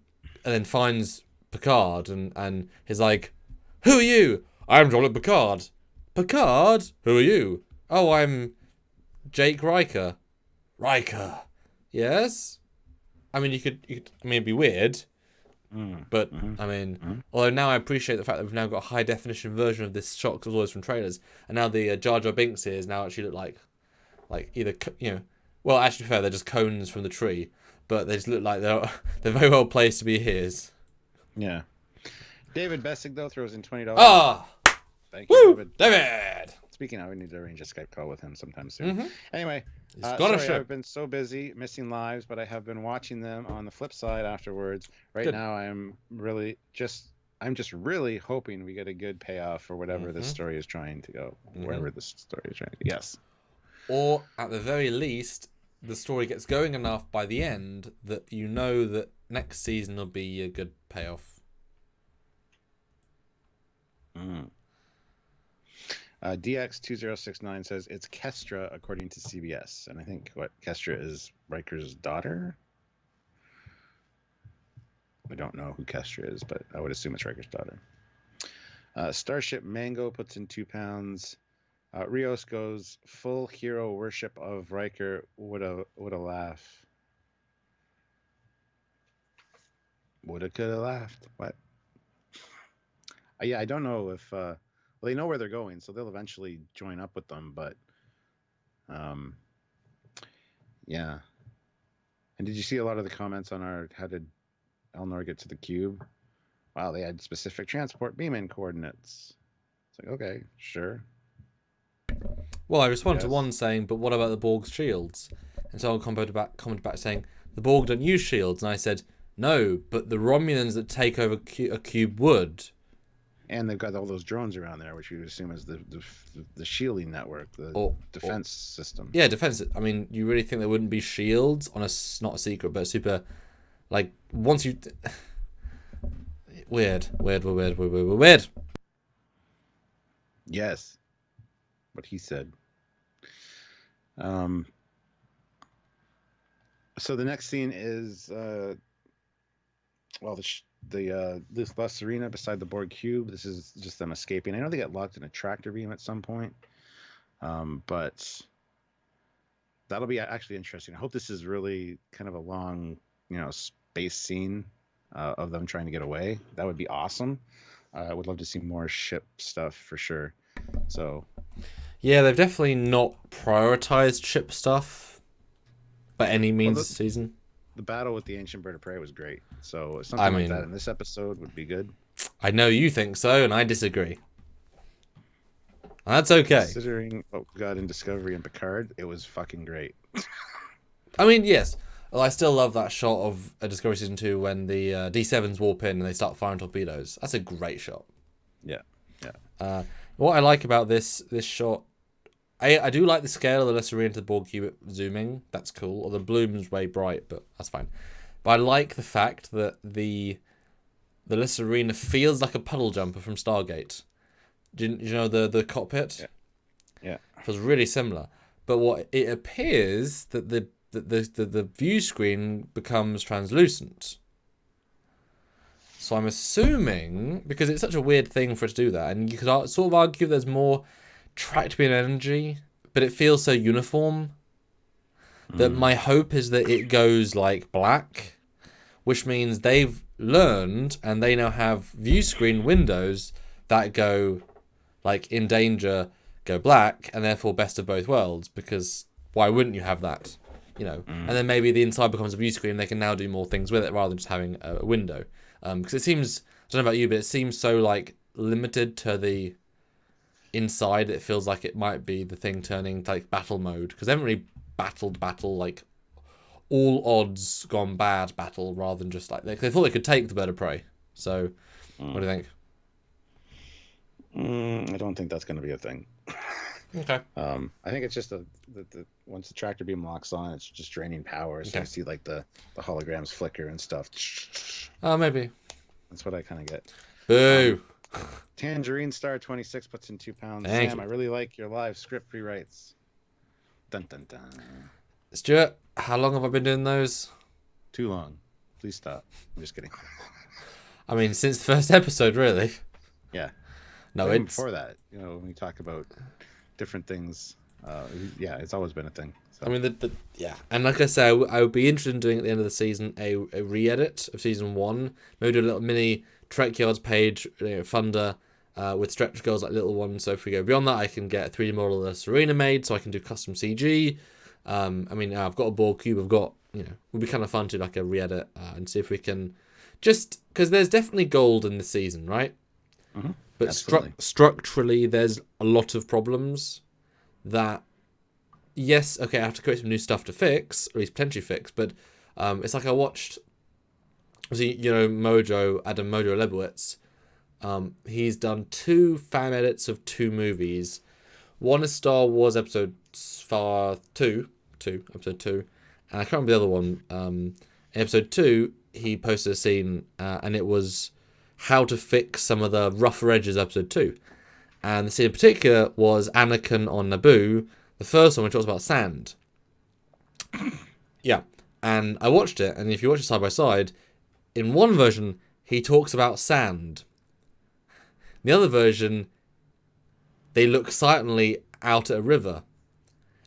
finds Picard and he's like, "Who are you?" "I'm Jean-Luc Picard." "Picard? Who are you?" "Oh, I'm Jake Riker." "Riker." "Yes?" You could it'd be weird. But, although now I appreciate the fact that we've now got a high definition version of this shot because it was always from trailers, and now the Jar Jar Binks ears now actually look like either, well, actually fair, they're just cones from the tree, but they just look like they're very well placed to be his. Yeah. David Bessig, though, throws in $20. Ah! Thank you, David! Speaking of, we need to arrange a Skype call with him sometime soon. Anyway, I've been so busy missing lives, but I have been watching them on the flip side afterwards. Now, I'm just really hoping we get a good payoff for whatever this story is trying to go, wherever this story is trying to go. Yes. Or, at the very least, the story gets going enough by the end that you know that next season will be a good payoff. DX2069 says it's Kestra according to CBS, and I think Kestra is Riker's daughter. We don't know who Kestra is, but I would assume it's Riker's daughter. Starship Mango puts in £2. Rios goes full hero worship of Riker. Would a laugh. Woulda, coulda, laughed. What? Yeah, I don't know if. Well, they know where they're going, so they'll eventually join up with them. But, yeah. And did you see a lot of the comments on how did Elnor get to the cube? Wow, they had specific transport beam-in coordinates. It's like, okay, sure. Well, I responded to one saying, but what about the Borg's shields? And someone commented back saying, the Borg don't use shields. And I said, no, but the Romulans that take over a cube would. And they've got all those drones around there, which you would assume is the shielding network, the defense system. Yeah, defense. I mean, you really think there wouldn't be shields on not a secret, but super, like, once you... Weird. Yes. What he said. So the next scene is, this bus arena beside the Borg cube. This is just them escaping. I know they get locked in a tractor beam at some point, but that'll be actually interesting. I hope this is really kind of a long, space scene of them trying to get away. That would be awesome. I would love to see more ship stuff for sure. So, yeah, they've definitely not prioritized ship stuff by any means this season. The battle with the ancient bird of prey was great. So something like that in this episode would be good. I know you think so, and I disagree. That's okay. Considering what we got in Discovery and Picard, it was fucking great. I mean, yes. Well, I still love that shot of Discovery Season 2 when the D7s warp in and they start firing torpedoes. That's a great shot. Yeah. What I like about this shot, I do like the scale of the Lesserine to the Borg cube zooming. That's cool. Or the bloom's way bright, but that's fine. But I like the fact that the Lesserine feels like a puddle jumper from Stargate. Do you know the cockpit? Yeah. It feels really similar. But what it appears that the view screen becomes translucent. So I'm assuming, because it's such a weird thing for it to do that, and you could sort of argue there's more tracked beam energy, but it feels so uniform that my hope is that it goes like black, which means they've learned and they now have view screen windows that go like in danger, go black, and therefore best of both worlds, because why wouldn't you have that? And then maybe the inside becomes a view screen and they can now do more things with it rather than just having a window. Because it seems, I don't know about you, but it seems so like limited to the inside. It feels like it might be the thing turning to like battle mode, because they haven't really battle like all odds gone bad battle, rather than just like they thought they could take the bird of prey. So what do you think? I don't think that's going to be a thing. Okay. I think it's just the once the tractor beam locks on, it's just draining power. So you see like the holograms flicker and stuff. Oh, maybe. That's what I kind of get. Boo. Tangerine Star 26 puts in 2 pounds. Thank Sam, you. I really like your live script rewrites. Dun dun dun. Stuart, how long have I been doing those? Too long. Please stop. I'm just kidding. I mean, since the first episode, really. Yeah. No, Even it's before that. When we talk about different things, it's always been a thing. So. I mean, and like I say, I would be interested in doing at the end of the season a re-edit of season 1. Maybe do a little mini Trekyards page, funder, with stretch goals like little ones. So if we go beyond that, I can get a 3D model of the Serena made, so I can do custom CG. I mean, I've got a Borg cube. I've got, would be kind of fun to like a re-edit and see if we can just, because there's definitely gold in the season, right? Mm-hmm. But structurally, there's a lot of problems that, yes, okay, I have to create some new stuff to fix, or at least potentially fix, but it's like I watched, Adam Mojo Lebowitz. He's done 2 fan edits of 2 movies. One is Star Wars episode 2, and I can't remember the other one. In episode 2, he posted a scene, and it was how to fix some of the rougher edges of episode 2. And the scene in particular was Anakin on Naboo, the first one, which talks about sand. Yeah. And I watched it, and if you watch it side by side, in one version, he talks about sand. In the other version, they look silently out at a river,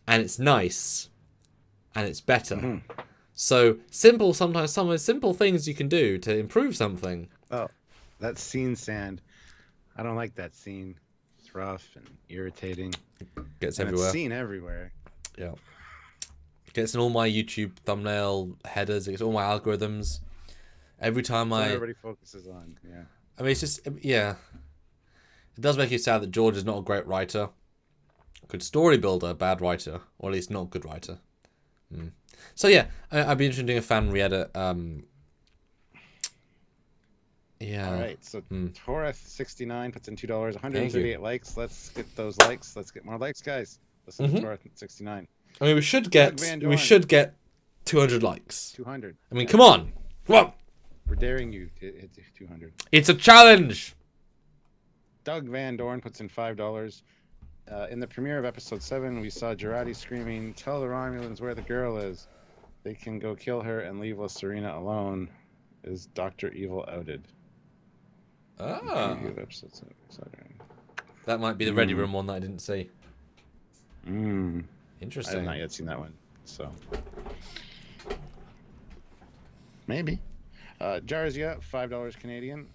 and it's nice, and it's better. Mm-hmm. So sometimes some of the simple things you can do to improve something. Oh, that scene sand. I don't like that scene. It's rough and irritating. Gets and everywhere. It's seen everywhere. Yeah. Gets in all my YouTube thumbnail headers. It gets all my algorithms. Every time everybody focuses on. Yeah. I mean, it's just, yeah. It does make you sad that George is not a great writer. Good story builder, bad writer. Or at least not a good writer. So yeah, I'd be interested in doing a fan re-edit. Yeah. All right, so Toreth69 puts in $2, Thank you. 138 likes. Let's get those likes. Let's get more likes, guys. Listen to Toreth69. I mean, we should Doug Van get Dorn. 200 likes. 200. I mean, come on. We're daring you to hit 200. It's a challenge. Doug Van Dorn puts in $5. In the premiere of episode 7, we saw Girardi screaming, "Tell the Romulans where the girl is. They can go kill her and leave La Serena alone." Is Dr. Evil outed? Ah. Preview of episode 7. That might be the Ready Room one that I didn't see. I have Interesting. not yet seen that one, so maybe. Jarzia, $5 Canadian.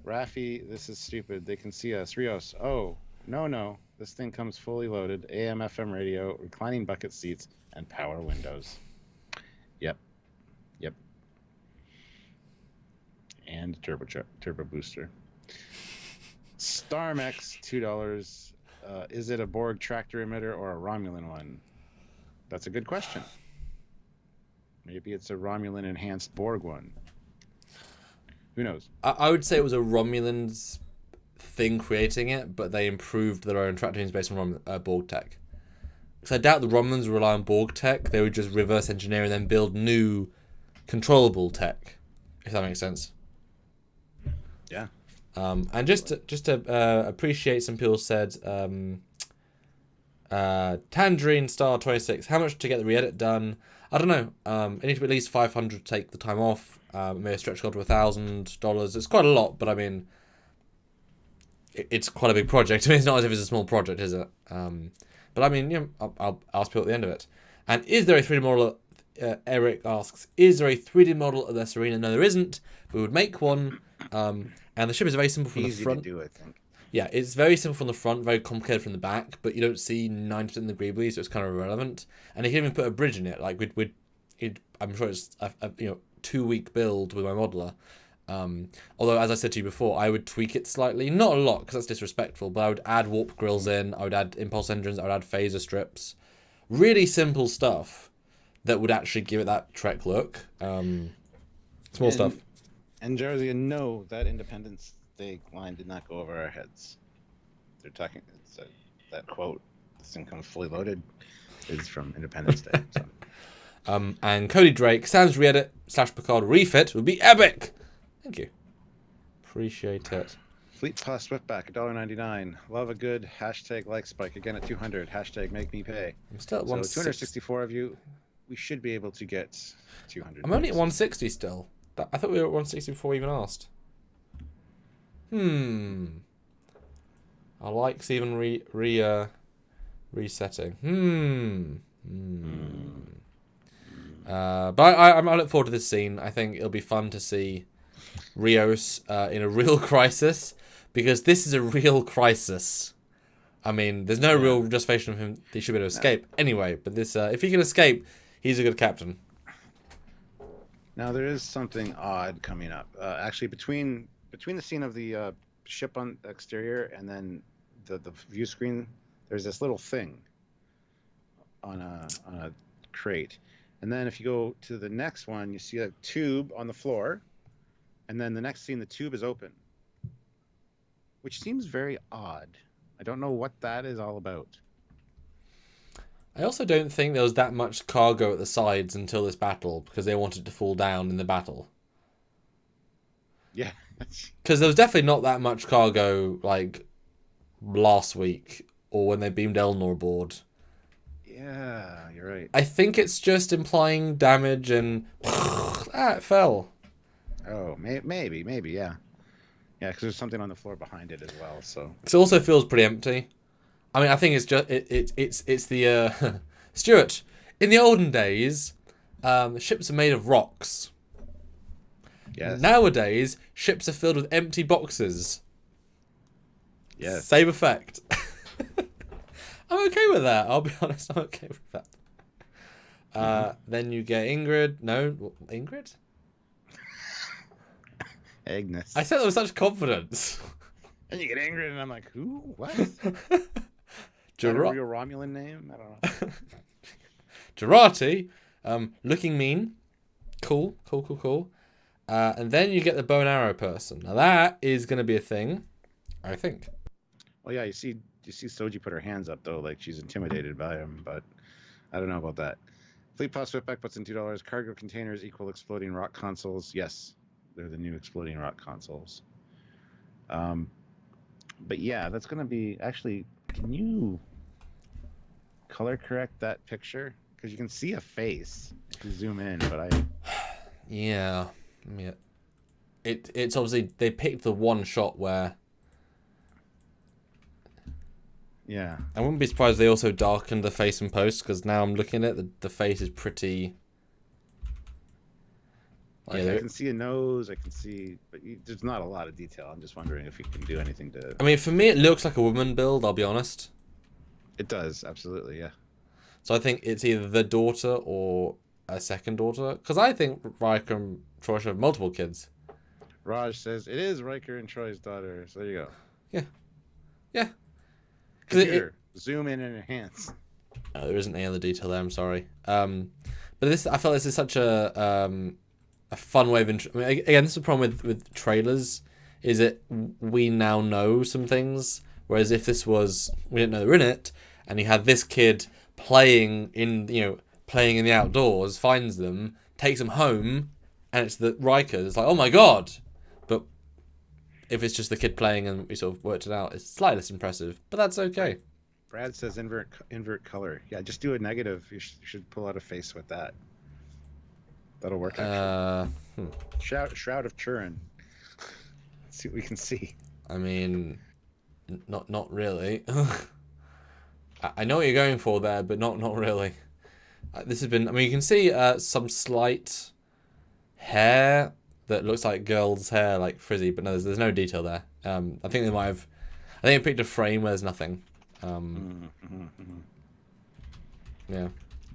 Rafi, this is stupid. They can see us. Rios, oh, no. This thing comes fully loaded. AM/FM radio, reclining bucket seats, and power windows. Yep. And turbo booster. Starmex, $2. Is it a Borg tractor emitter or a Romulan one? That's a good question. Maybe it's a Romulan enhanced Borg one. Who knows? I would say it was a Romulan's thing creating it, but they improved their own tractor beams based on Borg tech. Because I doubt the Romulans would rely on Borg tech. They would just reverse engineer and then build new controllable tech, if that makes sense. Yeah. And just to appreciate, some people said Tangerine Star 26. How much to get the re-edit done? I don't know. It needs to be at least 500 to take the time off. Maybe a stretch goal to $1,000. It's quite a lot, but I mean, it's quite a big project. I mean, it's not as if it's a small project, is it? But I mean, I'll ask people at the end of it. And is there a 3D model? Eric asks, is there a 3D model of the Serena? No, there isn't. We would make one. And the ship is very simple from the front. Easy to do, I think. Yeah, it's very simple from the front, very complicated from the back, but you don't see 90% of the greebly, so it's kind of irrelevant. And you can even put a bridge in it. Like I'm sure it's a 2-week build with my modeler. Although, as I said to you before, I would tweak it slightly, not a lot because that's disrespectful, but I would add warp grills in, I would add impulse engines, I would add phaser strips, really simple stuff that would actually give it that Trek look. Small stuff. And Jersey, no, that Independence Day line did not go over our heads. They're talking. That quote, "This thing comes fully loaded," is from Independence Day. So. And Cody Drake, Sam's re-edit / Picard refit would be epic. Thank you. Appreciate it. Fleet Plus Swiftback, $1.99. Love a good hashtag like spike again at 200. Hashtag make me pay. I'm still at 160. 264 of you. We should be able to get 200. I'm only at 160 still. I thought we were at 160 before we even asked. I like even resetting. But I look forward to this scene. I think it'll be fun to see Rios in a real crisis, because this is a real crisis. I mean, there's no real justification of him. He should be able to escape anyway. But this, if he can escape, he's a good captain. Now there is something odd coming up. Actually, between the scene of the ship on the exterior and then the view screen, there's this little thing on a crate. And then if you go to the next one, you see a tube on the floor, and then the next scene, the tube is open, which seems very odd. I don't know what that is all about. I also don't think there was that much cargo at the sides until this battle, because they wanted to fall down in the battle. Yeah. Because there was definitely not that much cargo, like, last week, or when they beamed Elnor aboard. Yeah, you're right. I think it's just implying damage and... it fell. Oh, maybe, yeah. Yeah, because there's something on the floor behind it as well, so... It also feels pretty empty. I mean, I think it's just... It's the... Stuart, in the olden days, ships are made of rocks. Yes. Nowadays, ships are filled with empty boxes. Yes. Same effect. I'm okay with that. I'll be honest. I'm okay with that. Then you get Ingrid. No, Ingrid? Agnes. I said that with such confidence. And you get Ingrid, and I'm like, who? What? Gerard. A real Romulan name? I don't know. Girardi, looking mean. Cool. And then you get the bow and arrow person. Now that is going to be a thing, I think. Well, yeah, you see Soji put her hands up though, like she's intimidated by him, but I don't know about that. Fleet Pass Swiftback puts in $2. Cargo containers equal exploding rock consoles. Yes, they're the new exploding rock consoles. But yeah, that's gonna be actually. Can you color correct that picture? Because you can see a face if you zoom in, but Yeah. It's obviously they picked the one shot where. Yeah. I wouldn't be surprised if they also darkened the face in post, because now I'm looking at it, the face is pretty. Like, I can see a nose. I can see, but there's not a lot of detail. I'm just wondering if you can do anything to. I mean, for me, it looks like a woman build. I'll be honest. It does, absolutely, yeah. So I think it's either the daughter or a second daughter, because I think Riker and Troy should have multiple kids. Raj says it is Riker and Troy's daughter. So there you go. Yeah. Yeah. Computer, zoom in and enhance. Oh, there isn't any other detail there. I'm sorry. But this, I felt this is such a fun way of. I mean, again, this is the problem with trailers, is that we now know some things, whereas if this was we didn't know they were in it, and you had this kid playing in the outdoors, finds them, takes them home, and it's the Riker. It's like, oh my god, but. If it's just the kid playing and we sort of worked it out, it's slightly less impressive, but that's okay. Brad says invert color. Yeah, just do a negative. You should pull out a face with that. That'll work. Shroud of Turin. Let's see what we can see. I mean, not really. I know what you're going for there, but not really. This has been. I mean, you can see some slight hair. That looks like girl's hair, like frizzy, but no, there's no detail there. I think they might have. I think they picked a frame where there's nothing. Yeah.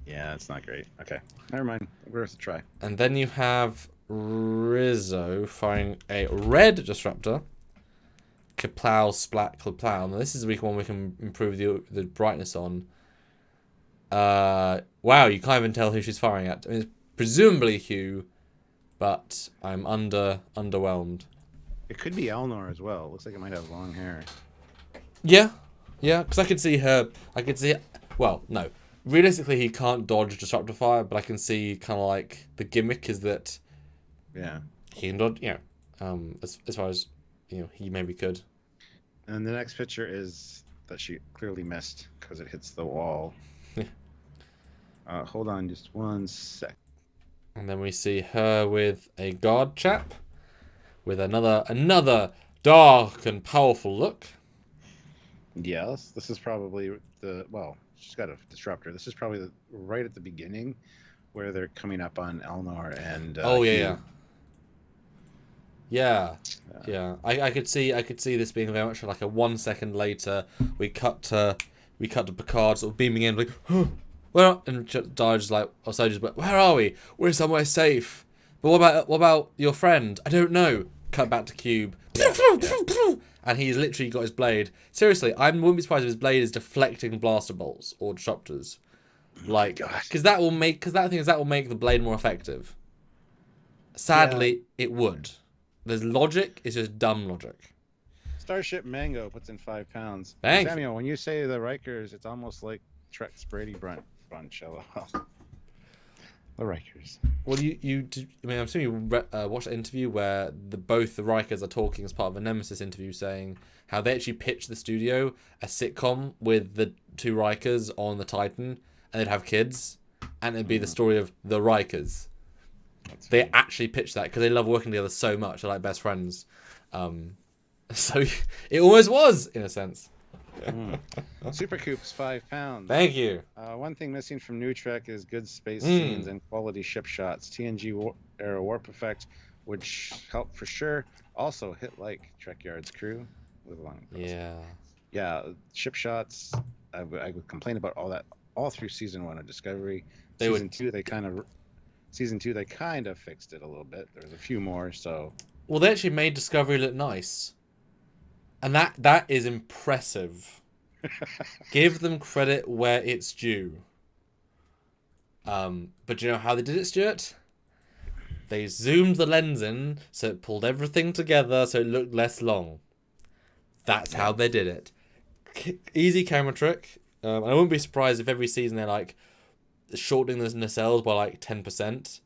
Yeah, it's not great. Okay, never mind. Worth a try. And then you have Rizzo firing a red disruptor. Kaplow, splat, kaplow. Now this is the weak one we can improve the brightness on. Wow, you can't even tell who she's firing at. I mean, it's presumably Hugh. But I'm underwhelmed. It could be Elnor as well. Looks like it might have long hair. Yeah, because I could see her. Well, no. Realistically, he can't dodge disruptor fire, but I can see kind of like the gimmick is that. Yeah. He can dodge. As far as he maybe could. And the next picture is that she clearly missed because it hits the wall. Yeah. Hold on, just one sec. And then we see her with a guard chap, with another dark and powerful look. Yes, this is probably she's got a disruptor. This is probably right at the beginning, where they're coming up on Elnor and. Yeah. I could see this being very much like a 1 second later. We cut to Picard sort of beaming in like. Well, and Soji's like, where are we? We're somewhere safe. But what about your friend? I don't know. Cut back to Cube. Yeah. And he's literally got his blade. Seriously, I wouldn't be surprised if his blade is deflecting blaster bolts or disruptors. Like, because that will make the blade more effective. Sadly, it would. There's logic. It's just dumb logic. Starship Mango puts in £5. Thanks. Samuel, when you say the Rikers, it's almost like Trek's Brady Bunch. The Rikers. Well, I'm assuming you watched an interview where both the Rikers are talking as part of a Nemesis interview, saying how they actually pitched the studio a sitcom with the two Rikers on the Titan, and they'd have kids, and it'd be the story of the Rikers. They actually pitched that because they love working together so much. They're like best friends. So it almost was, in a sense. Super Coops, £5. Thank you. One thing missing from New Trek is good space scenes and quality ship shots. TNG era warp effect would help for sure. Also, hit like Trekyards crew with long. Yeah. Ship shots. I would complain about all that all through season 1 of Discovery. Season 2, they kind of fixed it a little bit. There was a few more. So. Well, they actually made Discovery look nice. And that is impressive. Give them credit where it's due. But do you know how they did it, Stuart? They zoomed the lens in so it pulled everything together so it looked less long. That's how they did it. Easy camera trick. I wouldn't be surprised if every season they're like shortening the nacelles by like 10%.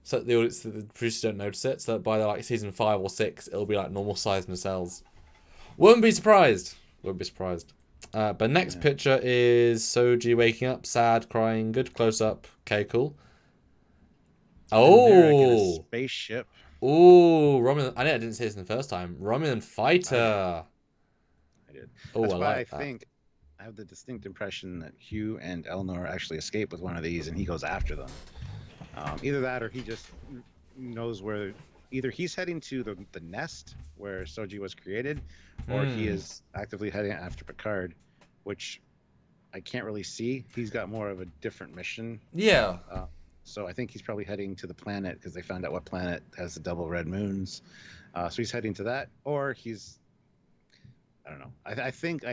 So the producers don't notice it. So that by like season 5 or 6, it'll be like normal size nacelles. Wouldn't be surprised. But next picture is Soji waking up, sad, crying, good close up. Okay, cool. Oh, spaceship. Oh, Romulan. I didn't say this in the first time. Romulan fighter. I did. Oh, That's I why like I that. think I have the distinct impression that Hugh and Elnor actually escape with one of these, and he goes after them. Either that, or he just knows where. Either he's heading to the nest where Soji was created, or he is actively heading after Picard, which I can't really see. He's got more of a different mission. Yeah. So I think he's probably heading to the planet because they found out what planet has the double red moons. So he's heading to that, or he's. I don't know. I think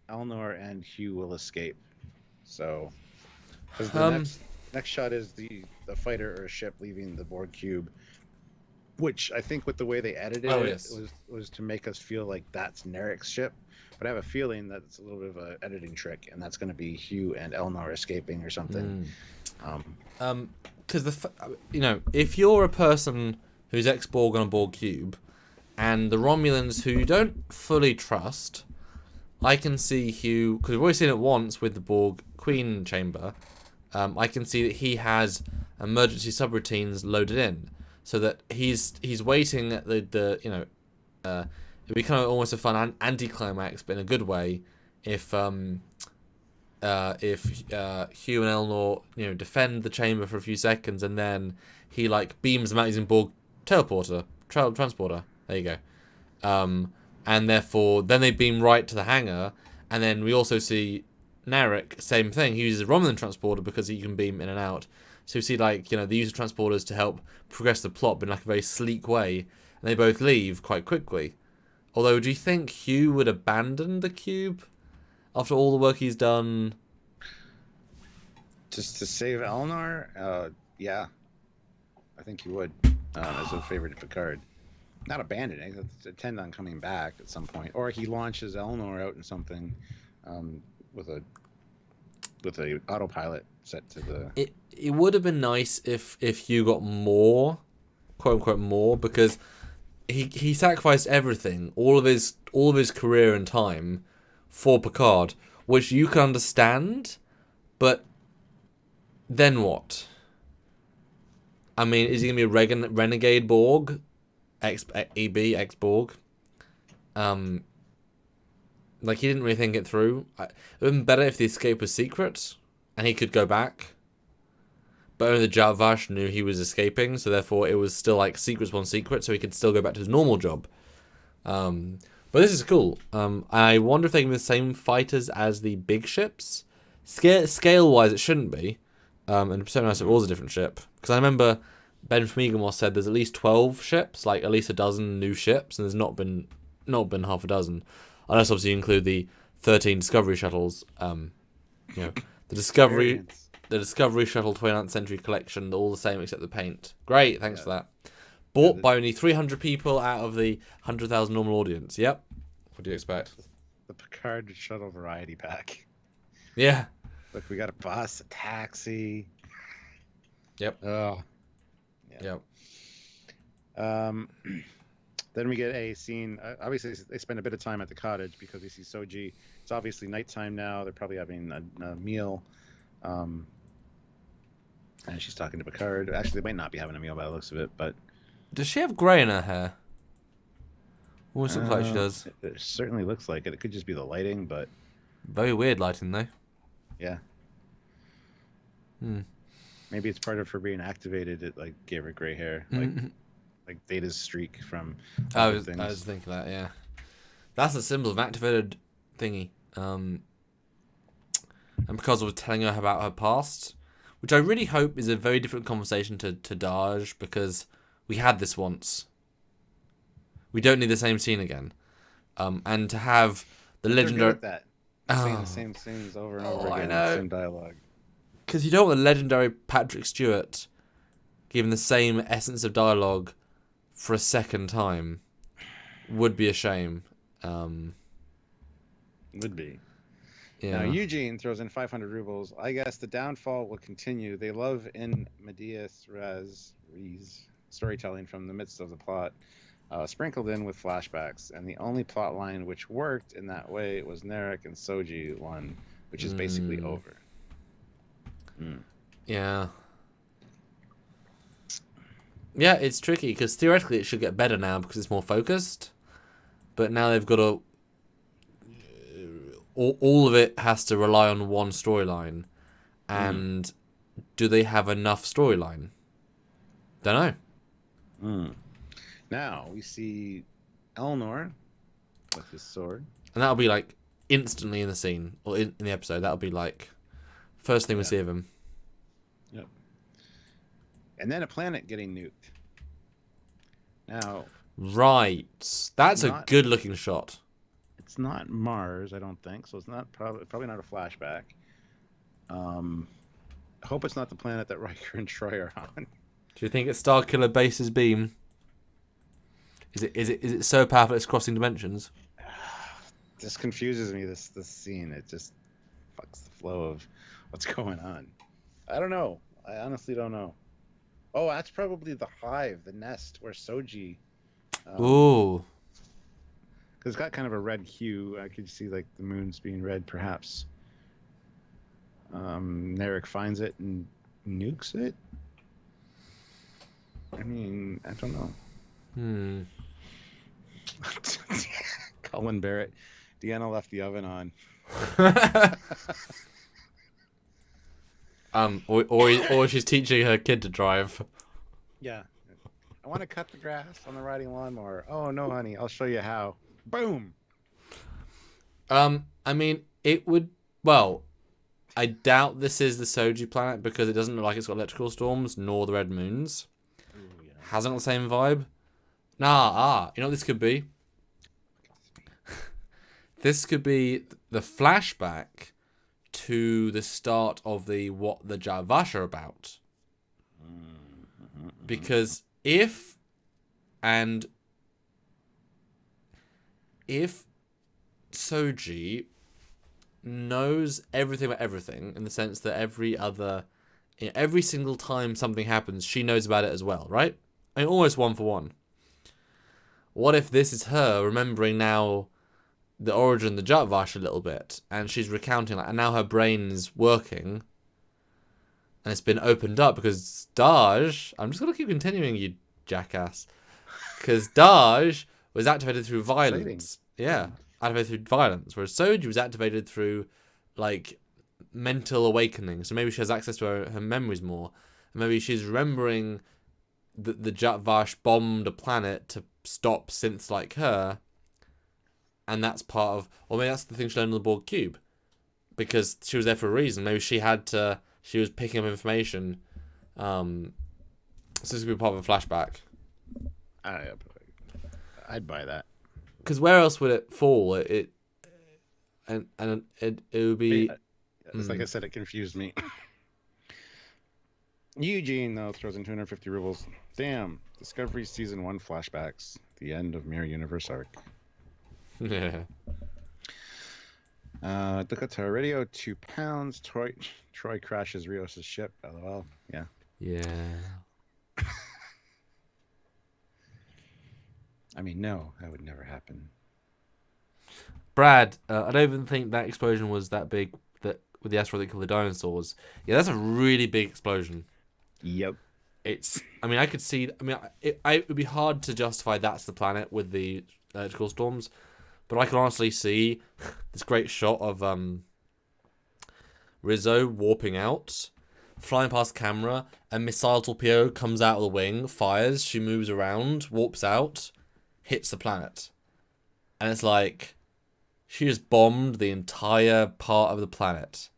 Elnor and Hugh will escape. So, because the next shot is the fighter or a ship leaving the Borg cube, which I think with the way they edited it was to make us feel like that's Narek's ship. But I have a feeling that it's a little bit of an editing trick, and that's going to be Hugh and Elnor escaping or something. Because if you're a person who's ex-Borg on a Borg cube, and the Romulans who you don't fully trust, I can see Hugh, because we've already seen it once with the Borg Queen chamber. I can see that he has emergency subroutines loaded in, so that he's waiting at the it'd be kind of almost a fun anticlimax, but in a good way, if Hugh and Elnor defend the chamber for a few seconds, and then he like beams them out using Borg transporter. There you go. And therefore, then they beam right to the hangar, and then we also see Narek, same thing. He uses a Romulan transporter because he can beam in and out. So we see they use transporters to help progress the plot, but in like a very sleek way, and they both leave quite quickly. Although, do you think Hugh would abandon the cube after all the work he's done? Just to save Elnor? Yeah. I think he would, as a favorite of Picard. Not abandoning, intend on coming back at some point. Or he launches Elnor out in something with a autopilot set to the... It would have been nice if Hugh got more, quote unquote more, because he sacrificed everything, all of his career and time for Picard, which you can understand, but then what? I mean, is he gonna be a renegade Borg? ex-Borg. Like, he didn't really think it through. It would have been better if the escape was secret, and he could go back. But only the Javash knew he was escaping, so therefore it was still like secret's one secret, so he could still go back to his normal job. But this is cool. I wonder if they can be the same fighters as the big ships. Scale-wise, it shouldn't be. And it'd be so nice if it was a different ship. Because I remember Ben from Eaglemoss said there's at least 12 ships, like at least a dozen new ships, and there's not been half a dozen. Unless obviously you include the 13 Discovery shuttles. The Discovery Shuttle 29th Century Collection, all the same except the paint. Great, thanks for that. Bought by only 300 people out of the 100,000 normal audience. Yep. What do you expect? The Picard Shuttle Variety Pack. Yeah. Look, we got a bus, a taxi. Yep. Oh. Yeah. Yep. Then we get a scene. Obviously, they spend a bit of time at the cottage because we see Soji. It's obviously nighttime now. They're probably having a meal. And she's talking to Picard. Actually, they might not be having a meal by the looks of it, but... Does she have grey in her hair? Almost looks like she does. It certainly looks like it. It could just be the lighting, but... Very weird lighting, though. Yeah. Maybe it's part of her being activated. It like gave her gray hair, like Data's streak from. I was thinking that. Yeah, that's a symbol of activated thingy. And because I was telling her about her past, which I really hope is a very different conversation to Daj, because we had this once. We don't need the same scene again. And to have the legendary. Saying the same things over and over again, I know. same dialogue. Because you don't want the legendary Patrick Stewart given the same essence of dialogue for a second time would be a shame. Would be. Yeah. Now, Eugene throws in 500 rubles. I guess the downfall will continue. They love in Medias Res storytelling from the midst of the plot, sprinkled in with flashbacks. And the only plot line which worked in that way was Narek and Soji one, which is basically over. Yeah. Yeah, it's tricky because theoretically it should get better now because it's more focused. But now they've got to... All of it has to rely on one storyline. And do they have enough storyline? Don't know. Now we see Elnor with his sword. And that'll be like instantly in the scene or in the episode. That'll be like first thing we see of him. Yep. And then a planet getting nuked. Now, right. That's a good looking shot. It's not Mars, I don't think. So it's not probably not a flashback. I hope it's not the planet that Riker and Troy are on. Do you think it's Starkiller Base's beam? Is it so powerful it's crossing dimensions? This confuses me. This scene, it just fucks the flow of what's going on. I don't know. I honestly don't know. Oh, that's probably the hive, the nest where Soji. Ooh. Because it's got kind of a red hue. I could see like the moon's being red, perhaps. Narek finds it and nukes it. I mean, I don't know. Colin Barrett. Deanna left the oven on. Or she's teaching her kid to drive. Yeah. I want to cut the grass on the riding lawnmower. Oh no, honey, I'll show you how. Boom. I mean, it would. Well, I doubt this is the Soji planet because it doesn't look like it's got electrical storms nor the red moons. Ooh, yeah. Hasn't got the same vibe. You know what this could be? This could be the flashback to the start of what the Javash are about. Because if Soji knows everything about everything in the sense that every single time something happens, she knows about it as well, right? I mean, almost one for one. What if this is her remembering now the origin of the Jatvash a little bit, and she's recounting and now her brain's working, and it's been opened up because Daj. I'm just gonna keep continuing, you jackass, because Daj was activated through violence. Yeah, activated through violence, whereas Soji was activated through like mental awakening. So maybe she has access to her memories more, and maybe she's remembering that the Jatvash bombed a planet to stop synths like her. And that's part of, or maybe that's the thing she learned on the Borg cube, because she was there for a reason. Maybe she was picking up information. So this could be part of a flashback. I'd buy that. Because where else would it fall? It would be. It's like I said, it confused me. Eugene though throws in 250 rubles. Damn, Discovery season 1 flashbacks. The end of Mirror Universe arc. Yeah. Dakota radio, £2. Troy crashes Rios' ship. LOL. Yeah. Yeah. I mean, no, that would never happen. Brad, I don't even think that explosion was that big. That with the asteroid they call the dinosaurs. Yeah, that's a really big explosion. Yep. I mean, I could see. I mean, it would be hard to justify that's the planet with the electrical storms. But I can honestly see this great shot of Rizzo warping out, flying past camera, a missile torpedo comes out of the wing, fires, she moves around, warps out, hits the planet. And it's like, she just bombed the entire part of the planet.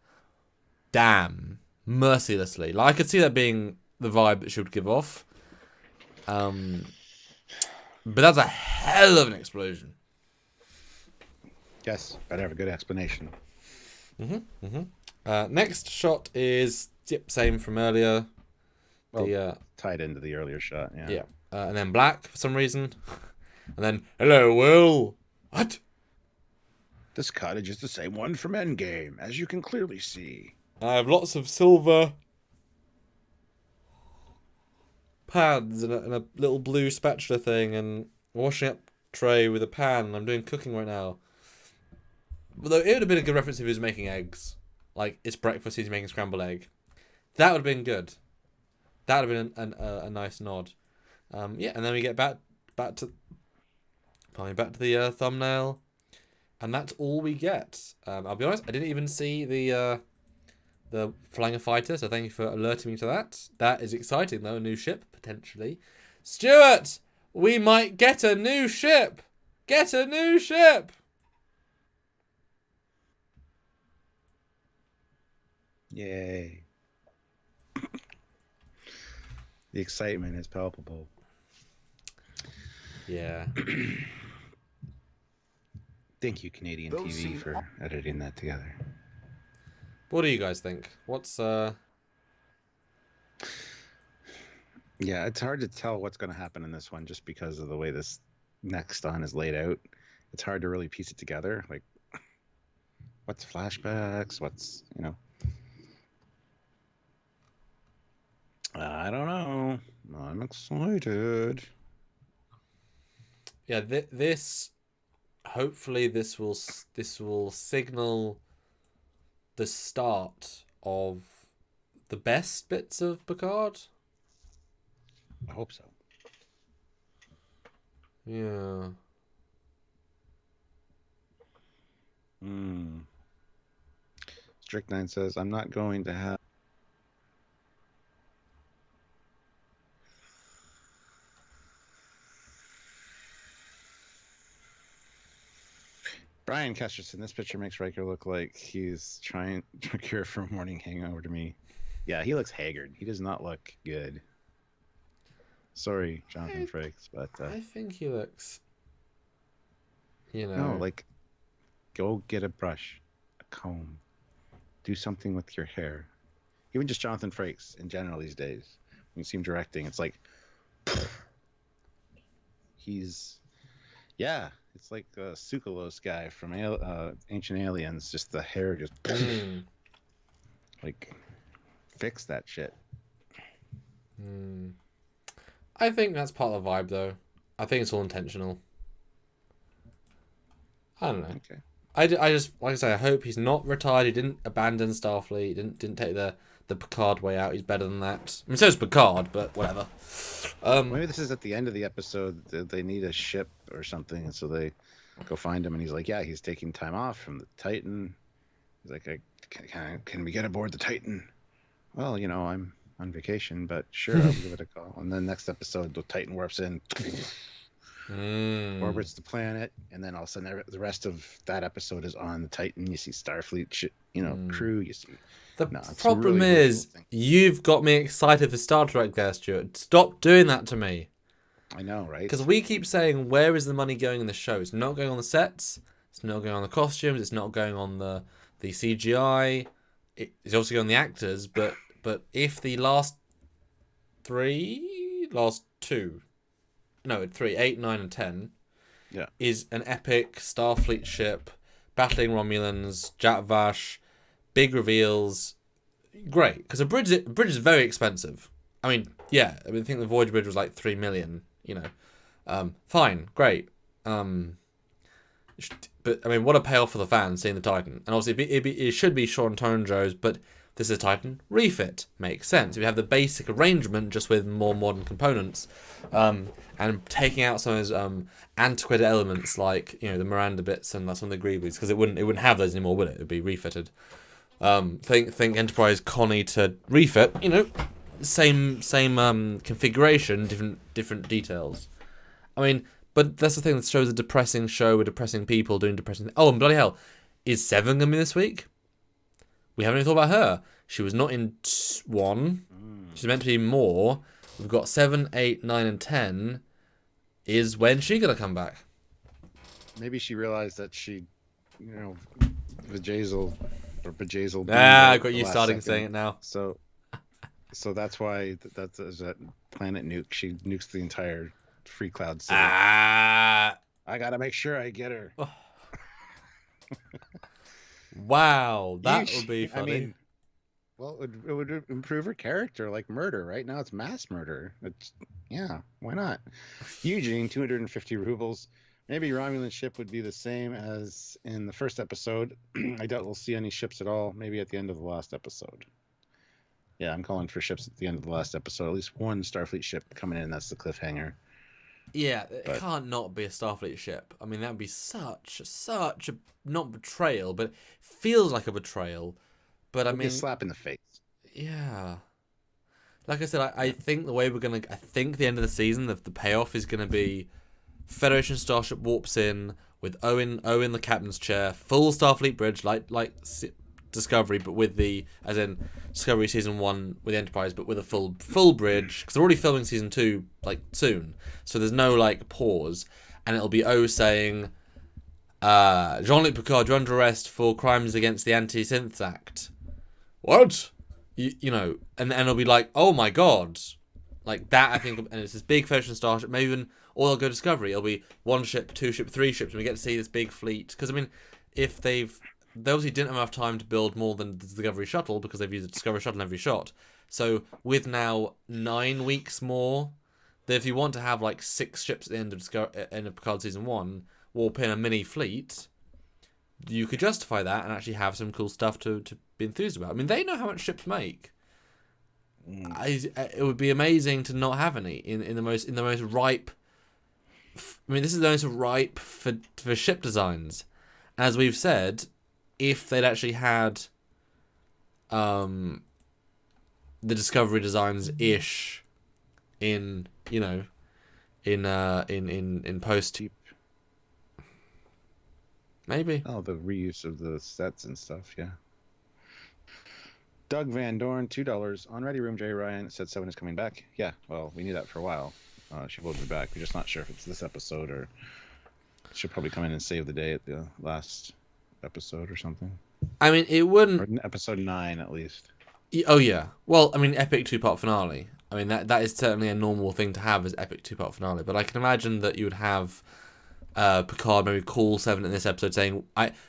Damn. Mercilessly. Like, I could see that being the vibe that she would give off. But that's a hell of an explosion. Yes, better have a good explanation. Next shot is same from earlier. tied into the earlier shot. Yeah. And then black for some reason, and then hello, Will. What? This cottage is the same one from Endgame, as you can clearly see. I have lots of silver pads and a little blue spatula thing, and a washing up tray with a pan. I'm doing cooking right now. Although it would have been a good reference if he was making eggs. Like, it's breakfast, he's making scrambled egg. That would have been good. That would have been a nice nod. And then we get back to the thumbnail, and that's all we get. I'll be honest, I didn't even see the flying a fighter, so thank you for alerting me to that. That is exciting, though. A new ship, potentially. Stuart, we might get a new ship. Get a new ship. Yay. The excitement is palpable. Yeah. Thank you, Canadian TV, for editing that together. What do you guys think? What's Yeah, it's hard to tell what's going to happen in this one just because of the way this next on is laid out. It's hard to really piece it together. Like, what's flashbacks? What's, I don't know. I'm excited. Yeah, hopefully this will signal the start of the best bits of Picard. I hope so. Yeah. Strict9 says, I'm not going to have Brian Kesterson, this picture makes Riker look like he's trying to cure from morning hangover to me. Yeah, he looks haggard. He does not look good. Sorry, Jonathan Frakes, but I think he looks, No, like, go get a brush, a comb, do something with your hair. Even just Jonathan Frakes in general these days. When you see him directing, it's like he's it's like the Sukalos guy from Ancient Aliens. Just the hair, just like fix that shit. I think that's part of the vibe, though. I think it's all intentional. I don't know. Okay. I just, like I say, I hope he's not retired. He didn't abandon Starfleet. Didn't take the Picard way out. He's better than that. I mean, so is Picard, but whatever. Maybe this is at the end of the episode. They need a ship or something, and so they go find him. And he's like, "Yeah, he's taking time off from the Titan." He's like, "Can we get aboard the Titan?" Well, I'm on vacation, but sure, I'll give it a call. And then next episode, the Titan warps in, orbits the planet, and then all of a sudden, the rest of that episode is on the Titan. You see Starfleet, crew. You see. The problem is, you've got me excited for Star Trek there, Stuart. Stop doing that to me. I know, right? Because we keep saying, where is the money going in the show? It's not going on the sets. It's not going on the costumes. It's not going on the CGI. It's obviously going on the actors. But if the last three, 8, 9, and 10, is an epic Starfleet ship battling Romulans, Jack Vash, big reveals, great. Because a bridge is very expensive. I mean, I think the Voyage bridge was like 3 million. Fine, great. But I mean, what a payoff for the fans seeing the Titan. And obviously, it should be Sean Tonjo's, but this is a Titan refit. Makes sense. If you have the basic arrangement just with more modern components, and taking out some of those antiquated elements like the Miranda bits and some of the Grievies, because it wouldn't have those anymore, would it? It'd be refitted. Think Enterprise Connie to refit. Same configuration, different details. I mean, but that's the thing that shows a depressing show with depressing people doing depressing things. Oh, and bloody hell, is Seven gonna be this week? We haven't even thought about her. She was not in 1. She's meant to be more. We've got 7, 8, 9, and 10. When she gonna come back? Maybe she realized that she, Vajazzle or Bajazzle. I got you starting saying it now. So So that's why that's that planet nuke. She nukes the entire free cloud city. Ah. I gotta make sure I get her. Wow, that would Yeesh. be I funny. mean, well, it would improve her character, like murder. Right now, it's mass murder. It's yeah, why not? Eugene, 250 rubles. Maybe Romulan ship would be the same as in the first episode. I doubt we'll see any ships at all. Maybe at the end of the last episode. Yeah, I'm calling for ships at the end of the last episode. At least one Starfleet ship coming in. That's the cliffhanger. Yeah, it But can't not be a Starfleet ship. I mean, that would be such a not betrayal, but it feels like a betrayal. But I it'll be a mean, slap in the face. yeah. Like I said, I think the way I think the end of the season, the payoff is gonna be Federation starship warps in with Owen the captain's chair, full Starfleet bridge, like Discovery, but with the as in Discovery season 1 with the Enterprise, but with a full bridge because they're already filming season 2 like soon, so there's no like pause, and it'll be O saying, Jean-Luc Picard, you're under arrest for crimes against the Anti-Synth Act. What? You know, and it'll be like, oh my god, like that. I think, and it's this big Federation starship. Maybe even, or they'll go Discovery. It'll be 1 ship, 2 ship, 3 ships, and we get to see this big fleet. Because I mean, if they obviously didn't have enough time to build more than the Discovery shuttle because they've used a Discovery shuttle in every shot. So with now 9 weeks more, that if you want to have like 6 ships at the end of Picard season 1, warp in a mini fleet, you could justify that and actually have some cool stuff to be enthused about. I mean, they know how much ships make. It would be amazing to not have any in the most ripe. I mean, this is the most ripe for ship designs. As we've said, if they'd actually had the Discovery designs ish in in post, maybe. Oh, the reuse of the sets and stuff. Yeah. Doug Van Dorn, $2 on Ready Room. Jay Ryan said 7 is coming back. Yeah, well, we knew that for a while. She will be back. We're just not sure if it's this episode or she'll probably come in and save the day at the last episode or something. I mean, it wouldn't. Or episode 9 at least. Oh yeah. Well, I mean, epic 2-part finale. I mean, that is certainly a normal thing to have as epic 2-part finale. But I can imagine that you would have Picard maybe call 7 in this episode saying,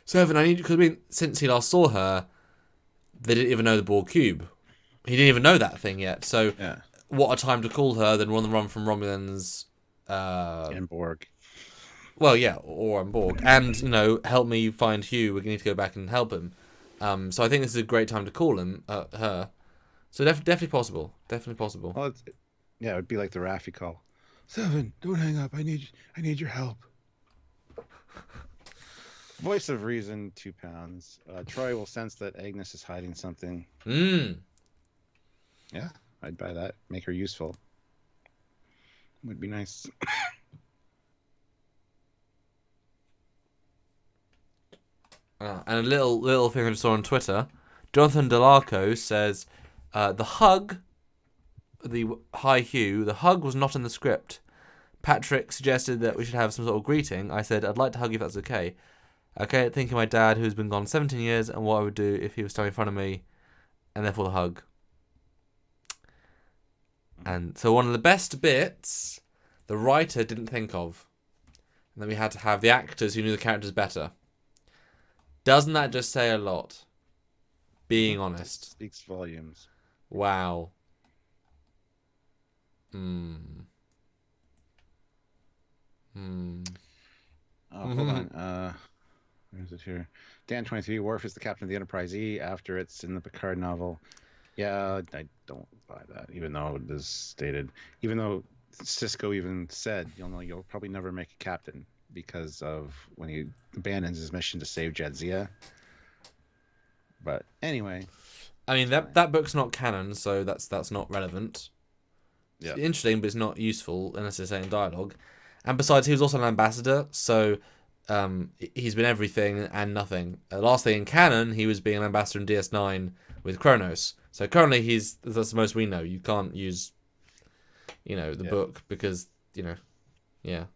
"Seven, I need you," because I mean, since he last saw her, they didn't even know the Borg cube. He didn't even know that thing yet. So, yeah. What a time to call her than run from Romulans. And Borg. Well, yeah, or on Borg, and help me find Hugh. We need to go back and help him. So I think this is a great time to call her. So definitely possible. Definitely possible. Well, it would be like the Raffi call. 7, don't hang up. I need your help. Voice of reason, £2. Troy will sense that Agnes is hiding something. Yeah, I'd buy that. Make her useful. Would be nice. And a little thing I just saw on Twitter. Jonathan Delarco says, the hug was not in the script. Patrick suggested that we should have some sort of greeting. I said, I'd like to hug you if that's okay. Okay, thinking of my dad who's been gone 17 years and what I would do if he was standing in front of me, and therefore the hug. And so one of the best bits, the writer didn't think of. And then we had to have the actors who knew the characters better. Doesn't that just say a lot? Being honest. It speaks volumes. Wow. Oh, hold on. Where is it here? Dan23, Worf is the captain of the Enterprise E after it's in the Picard novel. Yeah, I don't buy that, even though it is stated. Even though Sisko even said, you'll probably never make a captain because of when he abandons his mission to save Jadzia. But anyway. I mean, that book's not canon, so that's not relevant. Yeah. It's interesting, but it's not useful unless it's saying dialogue. And besides, he was also an ambassador, so he's been everything and nothing. Last thing in canon, he was being an ambassador in DS9 with Kronos. So currently, that's the most we know. You can't use, the book because, yeah.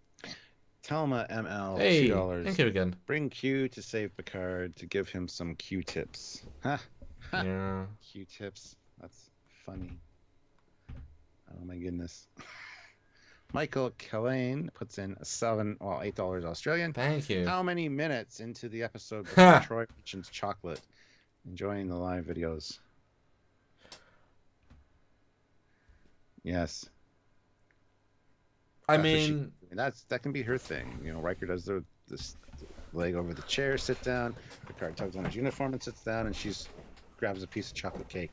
Telma ML, hey, $2. thank you again. Bring Q to save Picard to give him some Q-tips. Ha! Yeah. Q-tips. That's funny. Oh my goodness. Michael Kellane puts in $8 Australian. Thank you. How many minutes into the episode before Ha! Troy mentions chocolate? Enjoying the live videos. Yes. I That's what mean, that can be her thing. You know, Riker does this leg over the chair, sit down. Picard tugs on his uniform and sits down, and grabs a piece of chocolate cake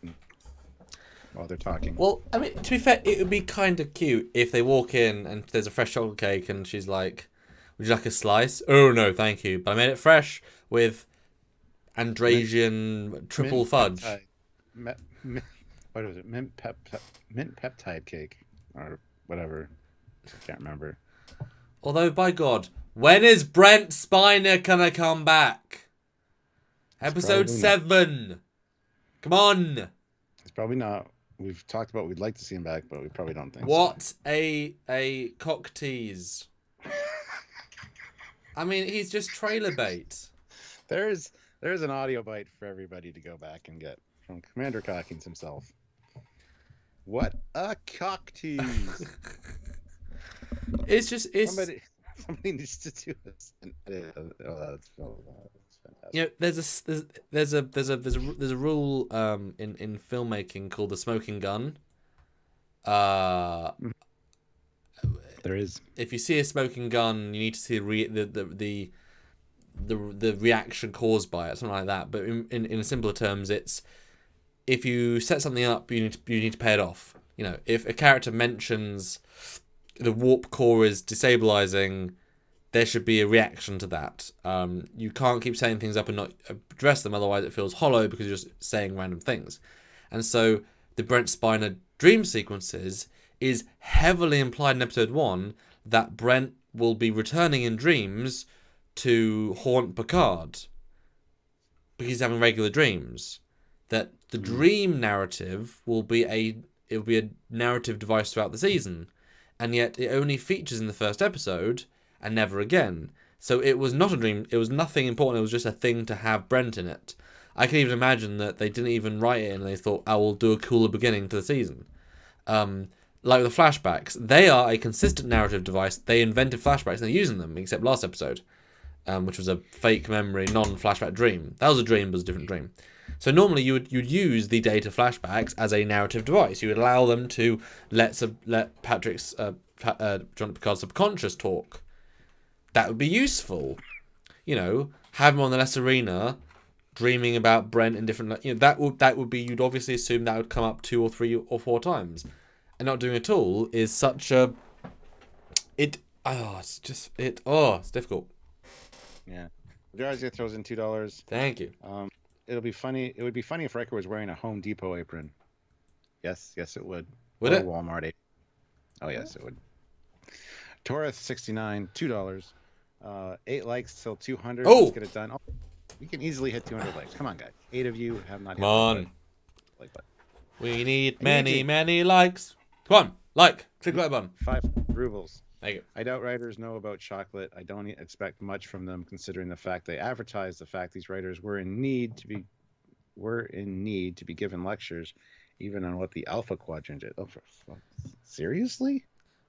while they're talking. well, I mean, to be fair, it would be kind of cute if they walk in and there's a fresh chocolate cake and she's like, "Would you like a slice?" "Oh no, thank you, but I made it fresh with Andrasian triple fudge." What was it? Mint peptide cake or whatever. I can't remember. Although, by God, when is Brent Spiner gonna come back? Episode 7. Come on. It's probably not. We've talked about we'd like to see him back, but we probably don't think what so. a cock tease. I mean, he's just trailer bait. There's an audio bite for everybody to go back and get from Commander Cockings himself. What a cock tease. It's somebody needs to do this. That's fantastic. You know, there's a rule in filmmaking called the smoking gun. There is. If you see a smoking gun, you need to see the reaction caused by it, something like that. But in simpler terms, it's if you set something up, you need to pay it off. You know, if a character mentions the warp core is destabilizing, there should be a reaction to that. You can't keep saying things up and not address them, otherwise it feels hollow because you're just saying random things. And so the Brent Spiner dream sequences is heavily implied in episode 1 that Brent will be returning in dreams to haunt Picard because he's having regular dreams. That the dream narrative will be a narrative device throughout the season, and yet it only features in the first episode and never again. So it was not a dream. It was nothing important. It was just a thing to have Brent in it. I can even imagine that they didn't even write it and they thought, "I will do a cooler beginning to the season." Like the flashbacks, they are a consistent narrative device. They invented flashbacks and they're using them, except last episode, which was a fake memory, non-flashback dream. That was a dream, but it was a different dream. So normally you'd use the data flashbacks as a narrative device. You would allow them to let Patrick's John Picard's subconscious talk. That would be useful. You know, have him on the Less Arena, dreaming about Brent in different. You know, that would be. You'd obviously assume that would come up 2 or 3 or 4 times, and not doing it all is such a. It's difficult. Yeah, Jarzia throws in $2. Thank you. It would be funny if Riker was wearing a Home Depot apron. Yes, it would. Would or it? A Walmart apron. Oh yes, it would. Torith 69, $2. 8 likes till 200. Oh! Let's get it done. Oh, we can easily hit 200 likes. Come on, guys. 8 of you have not hit. Come on. Like what? We need many likes. Come on, click like button. 5 rubles. Thank you. I doubt writers know about chocolate. I don't expect much from them, considering the fact they advertise the fact these writers were in need to be given lectures, even on what the Alpha Quadrant is. Oh, seriously?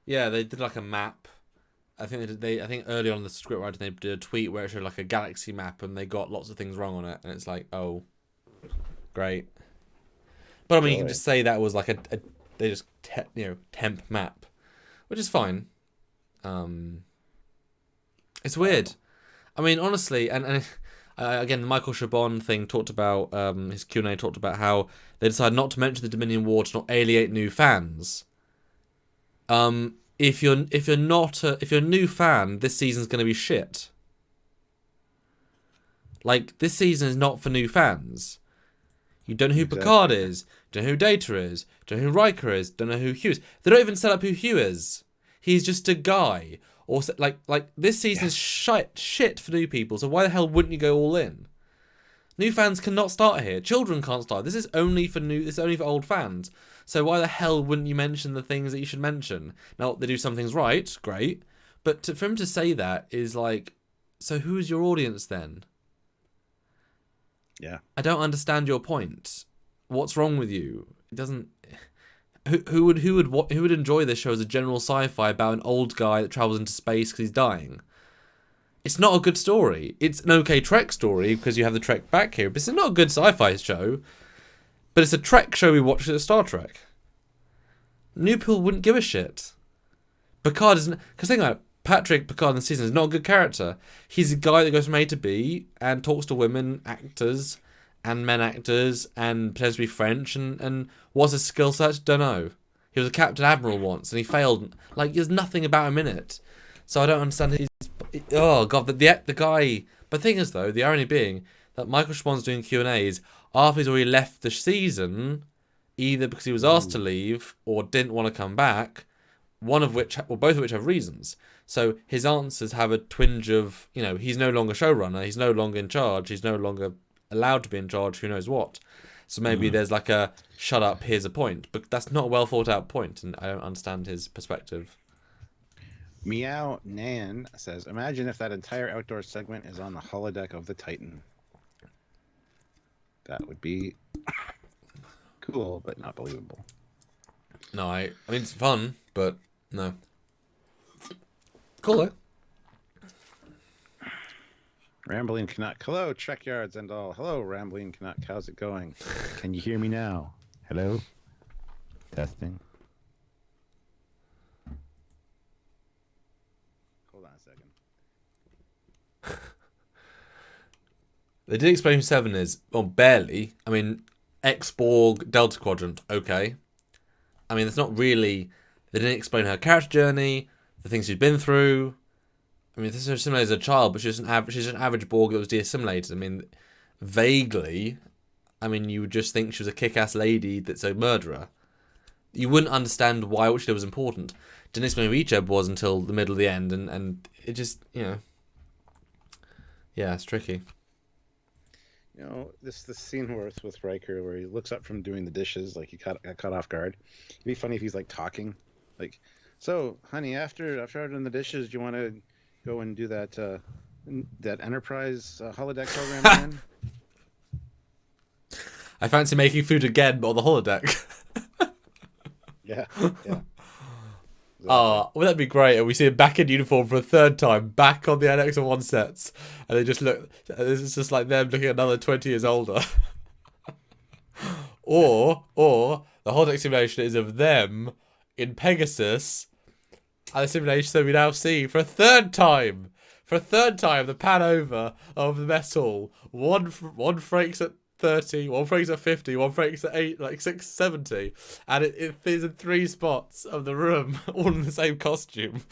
Yeah, they did like a map. I think I think early on in the script writing they did a tweet where it showed like a galaxy map and they got lots of things wrong on it, and it's like, oh, great. But I mean, you can just say that was like they just temp map, which is fine. It's weird. I mean, honestly, and again, the Michael Chabon thing talked about his Q&A talked about how they decided not to mention the Dominion War to not alienate new fans. If you're a new fan, this season's going to be shit. Like, this season is not for new fans. You don't know who Picard is, don't know who Data is, don't know who Riker is, don't know who Hugh is. They don't even set up who Hugh is. He's just a guy. Or like this season's shit for new people. So why the hell wouldn't you go all in? New fans cannot start here. Children can't start. This is only for old fans. So why the hell wouldn't you mention the things that you should mention? Now they do some things right, great, but for him to say that is like, so who is your audience then? Yeah, I don't understand your point. What's wrong with you? It doesn't. who would enjoy this show as a general sci-fi about an old guy that travels into space because he's dying? It's not a good story. It's an okay Trek story because you have the Trek back here, but it's not a good sci-fi show. But it's a Trek show we watched at Star Trek. New people wouldn't give a shit. Picard isn't, because think about it, Patrick Picard in the season is not a good character. He's a guy that goes from A to B and talks to women actors and men actors and pretends to be French and what's his skill set? Don't know. He was a Captain Admiral once and he failed. Like, there's nothing about him in it. So I don't understand his... Oh, God, the guy... But the thing is, though, the irony being that Michael Schmann's doing Q&As after he's already left the season, either because he was asked to leave or didn't want to come back, one of which, or both of which have reasons. So his answers have a twinge of, you know, he's no longer showrunner, he's no longer in charge, he's no longer allowed to be in charge, who knows what. So maybe there's like a, shut up, here's a point. But that's not a well thought out point, and I don't understand his perspective. Meow Nan says, imagine if that entire outdoor segment is on the holodeck of the Titan. That would be cool, but not believable. No, I mean, it's fun, but no. Cool, though. Rambling Canuck. Hello, Trekyards and all. Hello, Rambling Canuck. How's it going? Can you hear me now? Hello? Testing. Hold on a second. They did explain who Seven is. Well, barely. I mean, X-Borg, Delta Quadrant, okay. I mean, it's not really... They didn't explain her character journey, the things she's been through. I mean, this is similar as a child, but she's an average Borg that was de-assimilated. I mean, vaguely, I mean, you would just think she was a kick-ass lady that's a murderer. You wouldn't understand why what she did was important. Didn't explain who Icheb was until the middle of the end, and it just, you know... Yeah, it's tricky. You know, the scene with Riker where he looks up from doing the dishes, like he got caught off guard. It'd be funny if he's like talking, like, so, honey, after I've done the dishes, do you want to go and do that Enterprise holodeck program again? I fancy making food again, but on the holodeck. Yeah. Oh, well, that'd be great. And we see him back in uniform for a third time, back on the NX-01 sets. And they just look, this is just like them looking another 20 years older. or the holodeck simulation is of them in Pegasus, and the simulation that we now see for a third time. The pan over of the metal. One breaks at 30, one breaks at 50, one breaks at 670, and it is in 3 spots of the room, all in the same costume.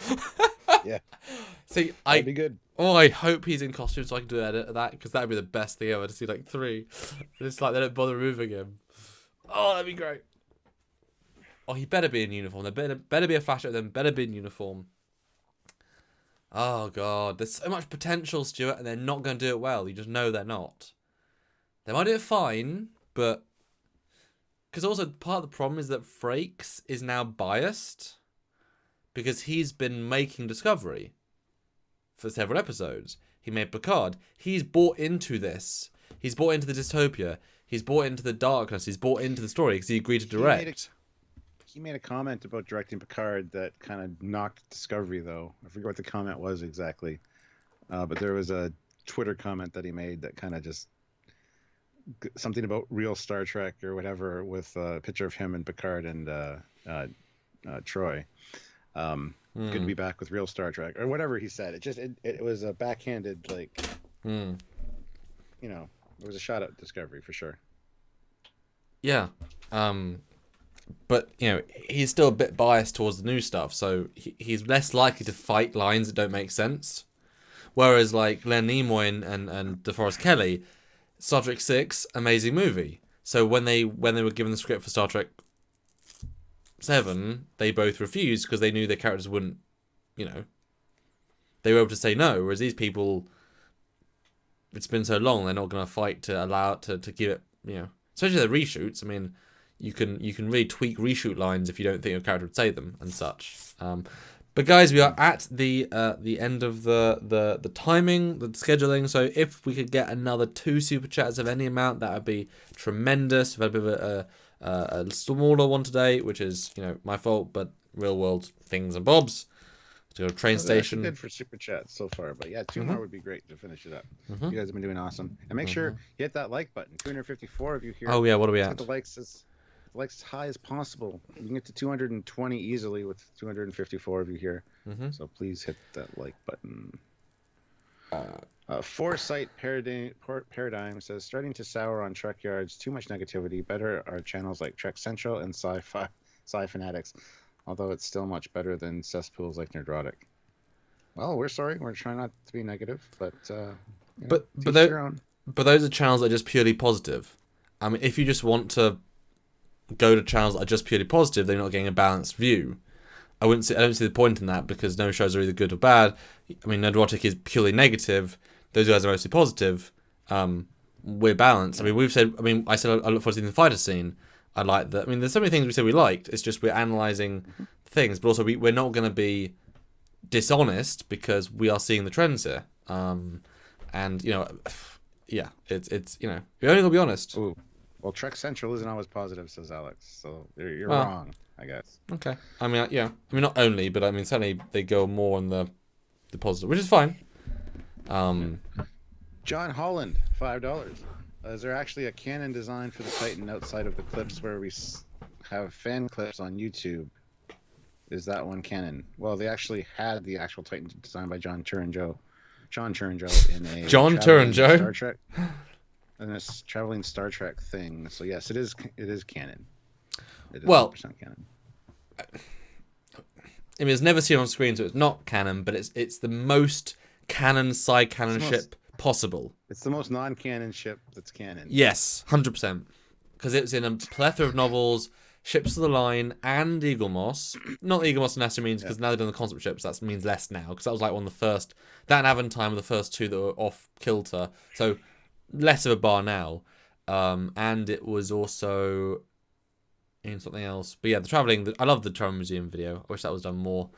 Yeah. See, that'd be good. Oh, I hope he's in costume so I can do an edit of that, because that'd be the best thing ever to see like 3. It's like they don't bother moving him. Oh, that'd be great. Oh, he better be in uniform. There better be a flash at them. Better be in uniform. Oh God, there's so much potential, Stuart, and they're not going to do it well. You just know they're not. They might do it fine, but... Because also part of the problem is that Frakes is now biased because he's been making Discovery for several episodes. He made Picard. He's bought into this. He's bought into the dystopia. He's bought into the darkness. He's bought into the story because he agreed to direct. He made a comment about directing Picard that kind of knocked Discovery, though. I forget what the comment was exactly. But there was a Twitter comment that he made that kind of just... something about real Star Trek or whatever, with a picture of him and Picard and Troy. Good to be back with real Star Trek, or whatever he said. It was a backhanded, like, you know, it was a shot at Discovery for sure. Yeah. But, you know, he's still a bit biased towards the new stuff, so he's less likely to fight lines that don't make sense. Whereas, like, Len Nimoy and DeForest Kelley, Star Trek 6, amazing movie. So when they were given the script for Star Trek 7, they both refused because they knew their characters wouldn't, you know, they were able to say no. Whereas these people, it's been so long, they're not going to fight to allow it to give it, you know, especially the reshoots. I mean, you can really tweak reshoot lines if you don't think your character would say them and such. But guys, we are at the end of the timing, the scheduling. So if we could get another 2 super chats of any amount, that would be tremendous. We've had a bit of a smaller one today, which is my fault, but real world things and bobs. To go to train station. Good for super chat so far, but yeah, 2 more would be great to finish it up. Mm-hmm. You guys have been doing awesome, and make sure you hit that like button. 254 of you here. Oh yeah, what are we at? The likes as high as possible. You can get to 220 easily with 254 of you here. So please hit that like button. Foresight Paradigm says, starting to sour on Trekyards. Too much negativity. Better are channels like Trek Central and Sci Fanatics. Although it's still much better than cesspools like Nerdrotic. Well, we're sorry. We're trying not to be negative, but those are channels that are just purely positive. I mean, if you just want to go to channels that are just purely positive, they're not getting a balanced view. I don't see the point in that, because no shows are either good or bad. I mean, Nerdrotic is purely negative. Those guys are mostly positive. We're balanced. I mean, I said I look forward to the fighter scene. I like that. I mean, there's so many things we said we liked. It's just we're analysing things, but also we're not going to be dishonest because we are seeing the trends here. And yeah, it's we're only going to be honest. Ooh. Well, Trek Central isn't always positive, says Alex. So you're wrong, I guess. Okay. I mean, yeah. I mean, not only, but I mean, certainly they go more on the positive, which is fine. John Holland, $5. Is there actually a canon design for the Titan outside of the clips where we have fan clips on YouTube? Is that one canon? Well, they actually had the actual Titan designed by John Turanjo in a Star Trek, in a traveling Star Trek thing. So yes, it is canon. It is 100% canon. I mean, it's never seen on screen, so it's not canon, but it's the most canon side canon ship possible. It's the most non-canon ship that's canon. Yes, 100%. Because it's in a plethora of novels, Ships of the Line, and Eaglemoss. Not Eaglemoss and Astro means, because now they've done the concept ships, that means less now, because that was like one of the first. That and Aventime were the first two that were off kilter, so less of a bar now. And it was also in something else. But yeah, I love the Travel Museum video. I wish that was done more.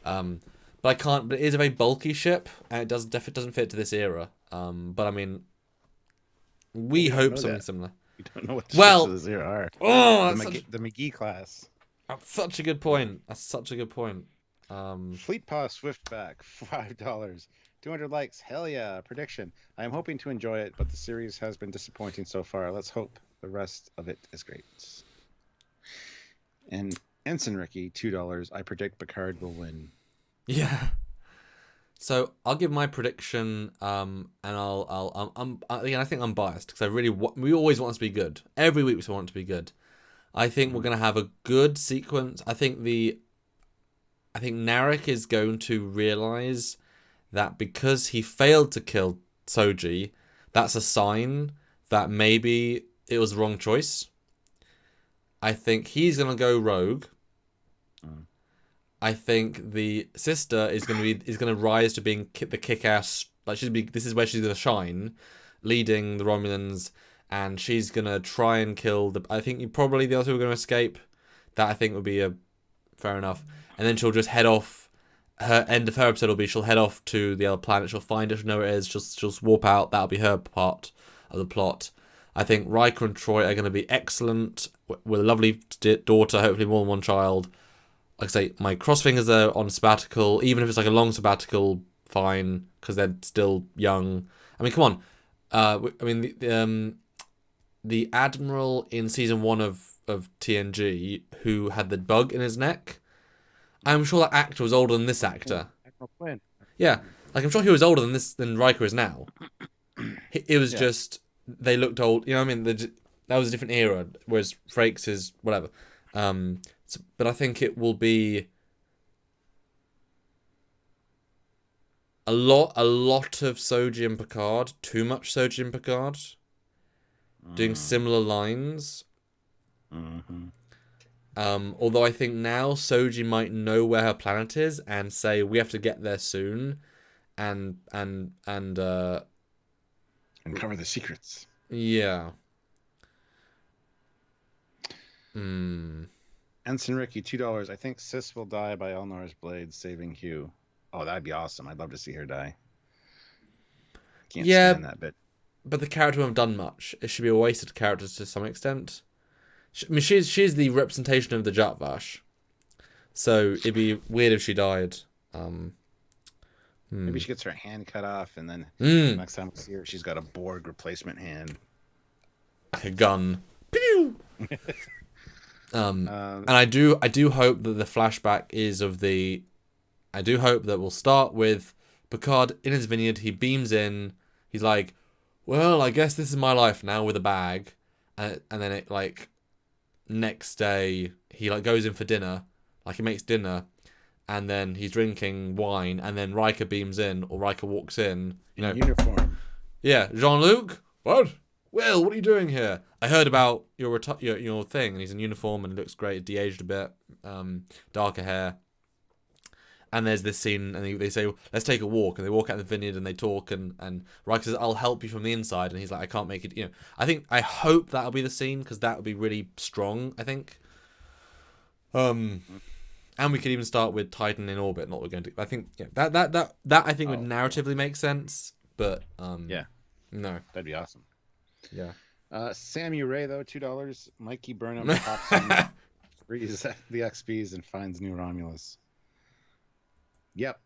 But I can't. But it is a very bulky ship, and it doesn't fit to this era. But I mean, we hope something similar. You don't know what the ships of this era are. Oh, the McGee class. That's such a good point. Fleet Paw Swiftback, $5. 200 likes. Hell yeah. Prediction. I am hoping to enjoy it, but the series has been disappointing so far. Let's hope the rest of it is great. And Ensign Ricky, $2. I predict Picard will win. Yeah. So I'll give my prediction, and I think I'm biased because we always want it to be good. Every week we want it to be good. I think we're gonna have a good sequence. I think Narek is going to realize that because he failed to kill Soji, that's a sign that maybe it was the wrong choice. I think he's gonna go rogue. I think the sister is gonna rise to being the kick-ass. Like this is where she's gonna shine, leading the Romulans, and she's gonna try and kill I think probably the other two are gonna escape. That I think would be fair enough. And then she'll just head off. Her end of her episode will be she'll head off to the other planet. She'll find it. She'll know where it is. She'll warp out. That'll be her part of the plot. I think Riker and Troy are going to be excellent with a lovely daughter, hopefully more than one child. Like I say, my cross fingers are on sabbatical. Even if it's like a long sabbatical, fine, because they're still young. I mean, come on. The Admiral in season 1 of TNG who had the bug in his neck, I'm sure that actor was older than this actor. Yeah, like I'm sure he was older than Riker is now. It was just they looked old. You know what I mean? That was a different era, whereas Frakes is whatever. But I think it will be a lot of Soji and Picard. Too much Soji and Picard. Doing similar lines. Mm-hmm. Although I think now Soji might know where her planet is and say we have to get there soon, and cover the secrets. Yeah. Ensign Ricky, $2. I think Sis will die by Elnor's blade, saving Hugh. Oh, that'd be awesome. I'd love to see her die. Can't stand that bit. But the character won't have done much. It should be a wasted character to some extent. I mean, she's the representation of the Jatvash. So it'd be weird if she died. Maybe she gets her hand cut off, and then next time we see her, she's got a Borg replacement hand. Like a gun. Pew! And I do hope that the flashback is of the... I do hope that we'll start with Picard in his vineyard. He beams in. He's like, well, I guess this is my life now with a bag. And then it, like, next day, he, like, goes in for dinner. Like, he makes dinner. And then he's drinking wine. And then Riker beams in, or Riker walks in. You know, uniform. Yeah, Jean-Luc? What? Will, what are you doing here? I heard about your thing. And he's in uniform and looks great. De-aged a bit. Darker hair. And there's this scene, and they say, let's take a walk. And they walk out the vineyard, and they talk, and Riker says, I'll help you from the inside. And he's like, I can't make it, I hope that'll be the scene, because that would be really strong, I think. And we could even start with Titan in orbit, not what we're going to... I think, that I think would narratively make sense, but, yeah. No. That'd be awesome. Yeah. Samu Ray, though, $2. Mikey Burnham pops in, frees the XPs, and finds new Romulus. Yep.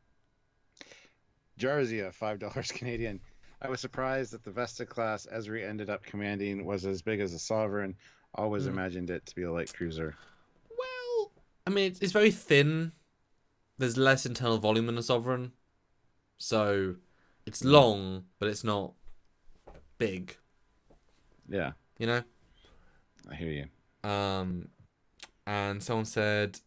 Jarzia, $5 Canadian. I was surprised that the Vesta class Ezri ended up commanding was as big as a Sovereign. Always imagined it to be a light cruiser. Well, I mean, it's very thin. There's less internal volume than a Sovereign. So, it's long, but it's not big. Yeah. You know? I hear you. And someone said...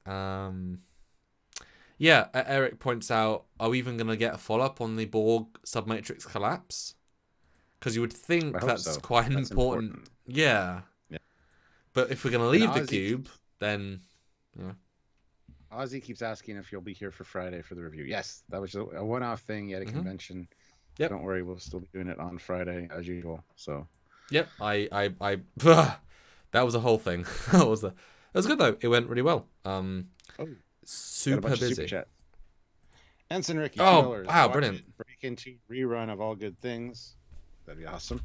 Yeah, Eric points out, are we even going to get a follow-up on the Borg submatrix collapse? Because you would think that's quite an important... Yeah. But if we're going to leave the cube, then... Ozzy keeps asking if you'll be here for Friday for the review. Yes, that was a one-off thing at a convention. Yep. Don't worry, we'll still be doing it on Friday, as usual. So. Yep, that was a whole thing. It was good, though. It went really well. Super busy. Ensign Ricky, $2. Wow, brilliant. Break into rerun of All Good Things. That'd be awesome.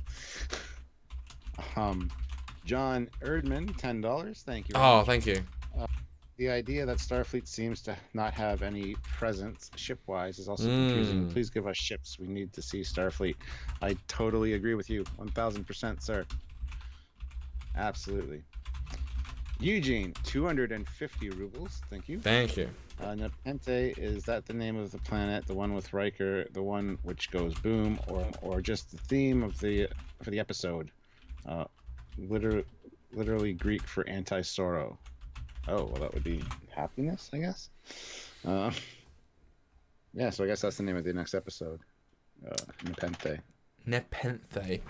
John Erdman, $10. Thank you. Thank you. The idea that Starfleet seems to not have any presence ship-wise is also confusing. Please give us ships. We need to see Starfleet. I totally agree with you. 1,000%, sir. Absolutely. Eugene, 250 rubles. Thank you. Thank you. Nepenthe, is that the name of the planet, the one with Riker, the one which goes boom, or just the theme of for the episode? Literally Greek for anti-sorrow. Oh, well, that would be happiness, I guess. Yeah, so I guess that's the name of the next episode. Nepenthe. Nepenthe.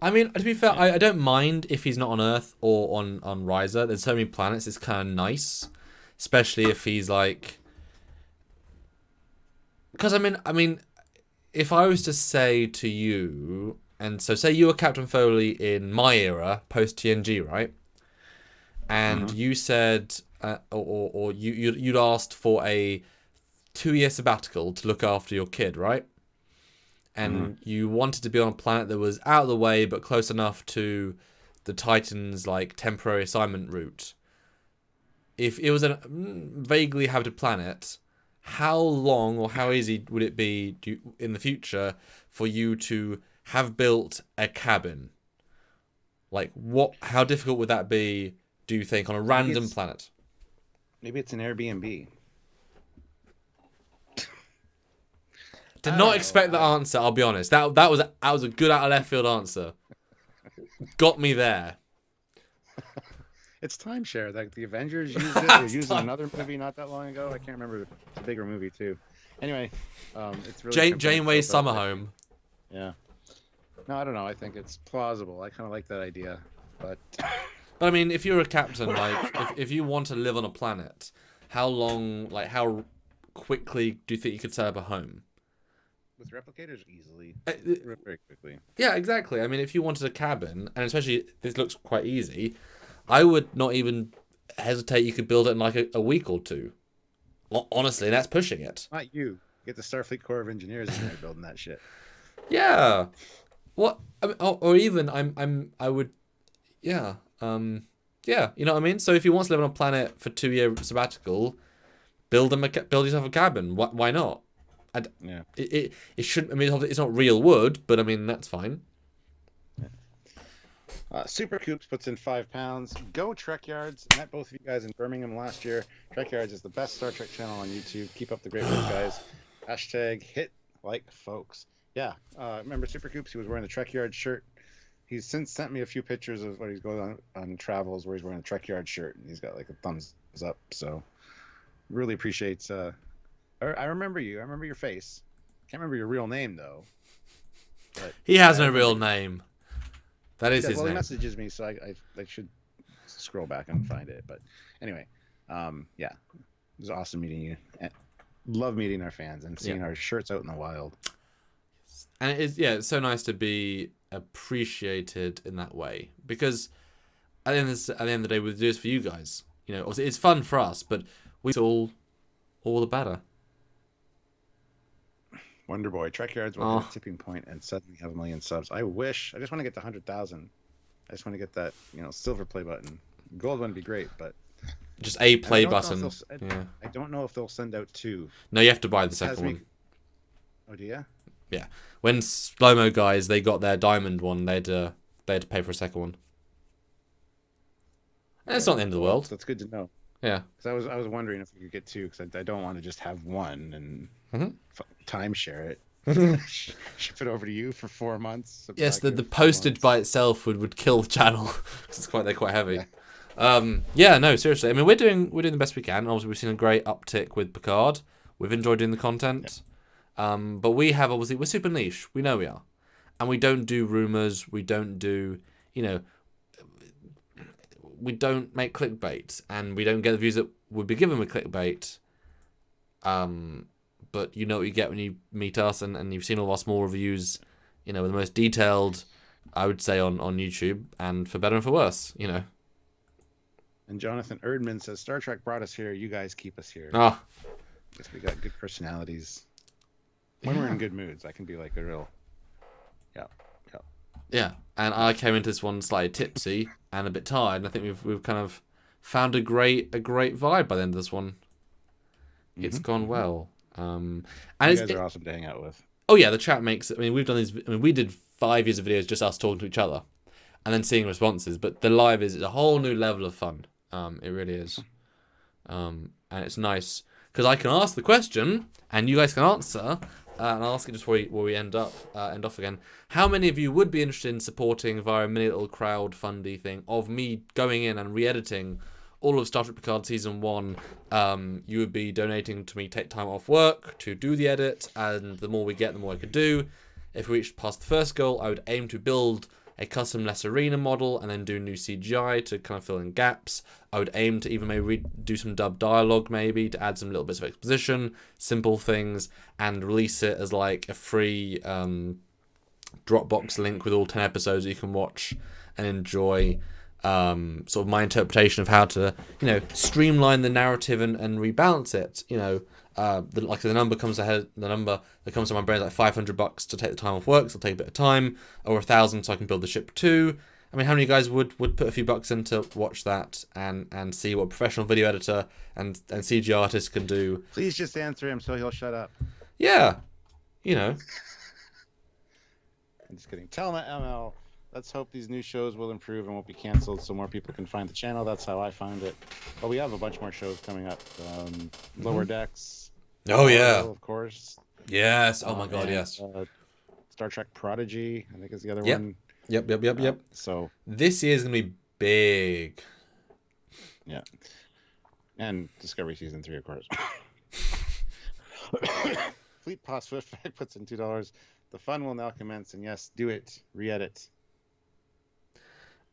I mean, to be fair, I don't mind if he's not on Earth or on Riser. There's so many planets, it's kind of nice. Especially if he's like... Because, I mean, if I was to say to you... And so say you were Captain Foley in my era, post-TNG, right? And you said... or you'd asked for a 2-year sabbatical to look after your kid, right? And you wanted to be on a planet that was out of the way but close enough to the Titan's like temporary assignment route. If it was a vaguely habitable planet, how long or how easy would it be in the future for you to have built a cabin? Like how difficult would that be, do you think, on a random planet? Maybe it's an Airbnb. Did not expect the answer, I'll be honest. That was a good out of left field answer. Got me there. It's timeshare. Like the Avengers used it. They used another movie not that long ago. I can't remember. It's a bigger movie too. Anyway, it's really Janeway's summer home. Yeah. No, I don't know. I think it's plausible. I kind of like that idea, but. But I mean, if you're a captain, like if you want to live on a planet, how quickly do you think you could set up a home? With replicators, easily. Very quickly. Yeah, exactly. I mean, if you wanted a cabin, and especially this looks quite easy, I would not even hesitate. You could build it in like a week or two. Honestly, that's pushing it. Not you. Get the Starfleet Corps of Engineers in there building that shit. Yeah. What? I mean, or even I would. Yeah. Yeah, you know what I mean? So if he wants to live on a planet for 2-year sabbatical, build yourself a cabin. Why not? Yeah. It shouldn't. I mean, it's not real wood, but I mean that's fine. Super Coops puts in £5. Go Trekyards. I met both of you guys in Birmingham last year. Trekyards is the best Star Trek channel on YouTube. Keep up the great work, guys. Hashtag hit like folks. Yeah. Remember Super Coops? He was wearing the Trekyards shirt. He's since sent me a few pictures of what he's going on travels where he's wearing a Trekyard shirt and he's got like a thumbs up. So really appreciate. I remember you. I remember your face. Can't remember your real name though. But He has no real name. That is his well, name. he messages me, so I should scroll back and find it. But anyway, yeah, it was awesome meeting you. Love meeting our fans and seeing our shirts out in the wild. And it's so nice to be appreciated in that way, because at the end of the day, we do this for you guys. You know, obviously it's fun for us, but it's all the better. Wonder Boy, Trekyards will hit a tipping point and suddenly have 1 million subs. I wish. I just want to get to 100,000. I just want to get that, silver play button. Gold wouldn't be great, but just a play button. I don't know if they'll send out 2. No, you have to buy the second one. Oh, do you? Yeah. When Slow-Mo guys, they got their diamond one, they had to pay for a second one. And it's not the end of the world. That's good to know. Yeah. Because I was wondering if we could get 2, because I don't want to just have one and timeshare it. Ship it over to you for 4 months. Yes, the postage by itself would kill the channel. Because they're quite heavy. Yeah. No, seriously. I mean, we're doing the best we can. Obviously, we've seen a great uptick with Picard. We've enjoyed doing the content. Yeah. But we're super niche. We know we are. And we don't do rumors. We don't do, we don't make clickbait. And we don't get the views that would be given with clickbait. But you know what you get when you meet us, and you've seen all of our small reviews, with the most detailed, I would say, on YouTube, and for better and for worse, And Jonathan Erdman says, Star Trek brought us here, you guys keep us here. Ah. Guess we got good personalities. When we're in good moods, I can be like a real... Yeah, and I came into this one slightly tipsy and a bit tired, and I think we've kind of found a great vibe by the end of this one. It's gone well. And you guys are awesome to hang out with. Oh yeah, the chat makes. I mean, we've done these. I mean, we did 5 years of videos just us talking to each other, and then seeing responses. But the live is a whole new level of fun. It really is. And it's nice because I can ask the question and you guys can answer. And I'll ask it just before we end off again. How many of you would be interested in supporting via a mini little crowdfundy thing of me going in and re-editing all of Star Trek Picard Season 1? You would be donating to me take time off work to do the edit, and the more we get, the more I could do. If we reached past the first goal, I would aim to build a custom less arena model and then do new CGI to kind of fill in gaps. I would aim to even maybe do some dub dialogue, maybe to add some little bits of exposition, simple things, and release it as like a free Dropbox link with all 10 episodes that you can watch and enjoy. Sort of my interpretation of how to, streamline the narrative and rebalance it. The number comes ahead. The number that comes to my brain is like $500 to take the time off work, so I'll take a bit of time, or 1,000 so I can build the ship too. I mean, how many of you guys would put a few bucks in to watch that and see what a professional video editor and CG artist can do? Please just answer him so he'll shut up. Yeah, I'm just kidding. Telma ML. Let's hope these new shows will improve and won't be canceled so more people can find the channel. That's how I found it. But we have a bunch more shows coming up. Lower Decks. Oh, yeah. Of course. Yes. Oh, my God, yes. Star Trek Prodigy, I think is the other yep. one. Yep. So this year's going to be big. Yeah. And Discovery Season 3, of course. Fleet Pass Swiftback puts in $2. The fun will now commence, and yes, do it. Re-edit.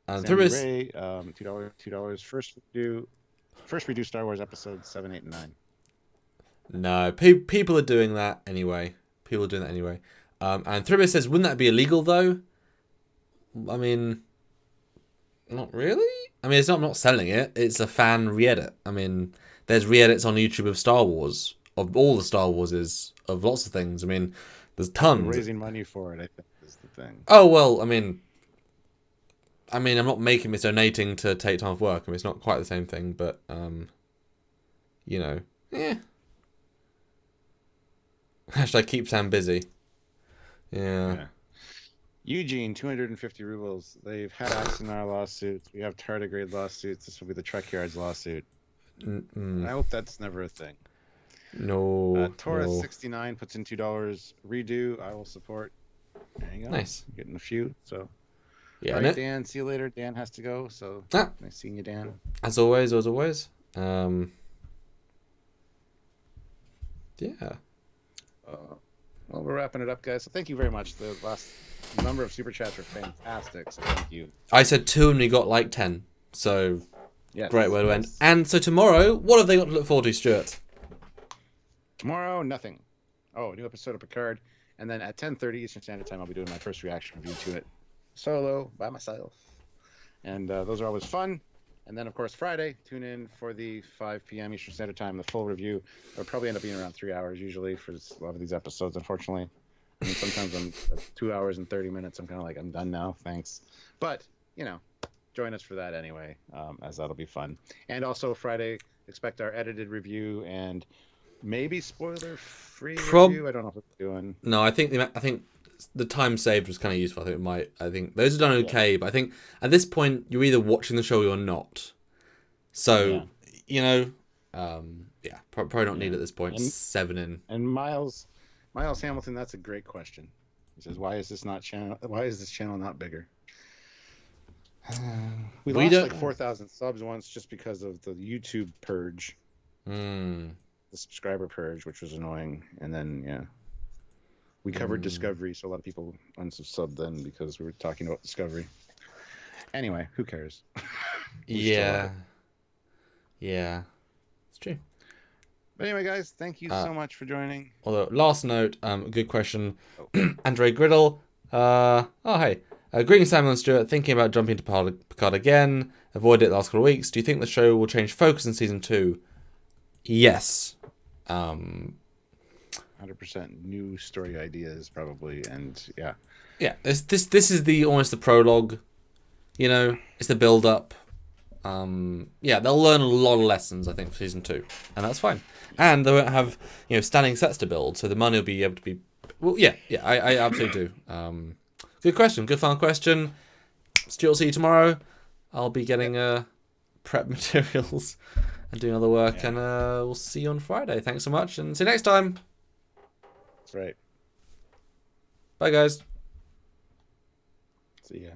Sandy Ray, $2. First redo Star Wars episodes 7, 8, and 9. No, people are doing that anyway. And Thribis says, wouldn't that be illegal though? I mean, not really. I mean, I'm not selling it. It's a fan re-edit. I mean, there's re-edits on YouTube of Star Wars, of all the Star Warses, of lots of things. I mean, there's tons. Raising money for it, I think, is the thing. Oh well, I mean, I mean, I'm not making this donating to take time off work. I mean, it's not quite the same thing, but you know, Hashtag keep Sam busy. Yeah. Eugene, 250 rubles. They've had Axonar lawsuits. We have tardigrade lawsuits. This will be the Trekyards lawsuit. I hope that's never a thing. No. Taurus 69 puts in $2. Redo, I will support. There you go. Nice. Getting a few. So. Yeah. All right, Dan. See you later. Dan has to go. So nice seeing you, Dan. As always. Yeah. Well, we're wrapping it up, guys. So thank you very much. The last number of super chats were fantastic. So thank you. I said 2 and we got like 10. So yes, great way to end. And so tomorrow, what have they got to look forward to, Stuart? Tomorrow, nothing. Oh, a new episode of Picard. And then at 10:30 Eastern Standard Time, I'll be doing my first reaction review to it. Solo, by myself. And those are always fun. And then, of course, Friday, tune in for the 5 p.m. Eastern Standard Time, the full review. It'll probably end up being around 3 hours usually for a lot of these episodes, unfortunately. I mean, sometimes I'm at 2 hours and 30 minutes. I'm kind of like, I'm done now. Thanks. But, you know, join us for that anyway, as that'll be fun. And also Friday, expect our edited review and maybe spoiler-free review. I don't know what we're doing. No, I think the time saved was kind of useful. I think those are done okay, but I think at this point you're either watching the show or not. So you know, probably not needed at this point. 7 in. And Miles Hamilton, that's a great question. He says, "Why is this channel not bigger?" We lost like 4,000 subs once just because of the YouTube purge, the subscriber purge, which was annoying. And then we covered Discovery, so a lot of people unsubbed then because we were talking about Discovery. Anyway, who cares? Yeah, it's true. But anyway, guys, thank you so much for joining. Although, last note, good question. Andre Griddle. Hey. Greetings, Samuel and Stuart. Thinking about jumping to Picard again. Avoided it the last couple of weeks. Do you think the show will change focus in season 2? Yes. 100% new story ideas, probably, and yeah. This is almost the prologue. You know, it's the build up. They'll learn a lot of lessons, I think, for season 2, and that's fine. And they won't have standing sets to build, so the money will be able to be. Well, I absolutely do. Good question, good fun question. Stuart will see you tomorrow. I'll be getting prep materials and doing other work, and we'll see you on Friday. Thanks so much, and see you next time. That's right. Bye, guys. See ya.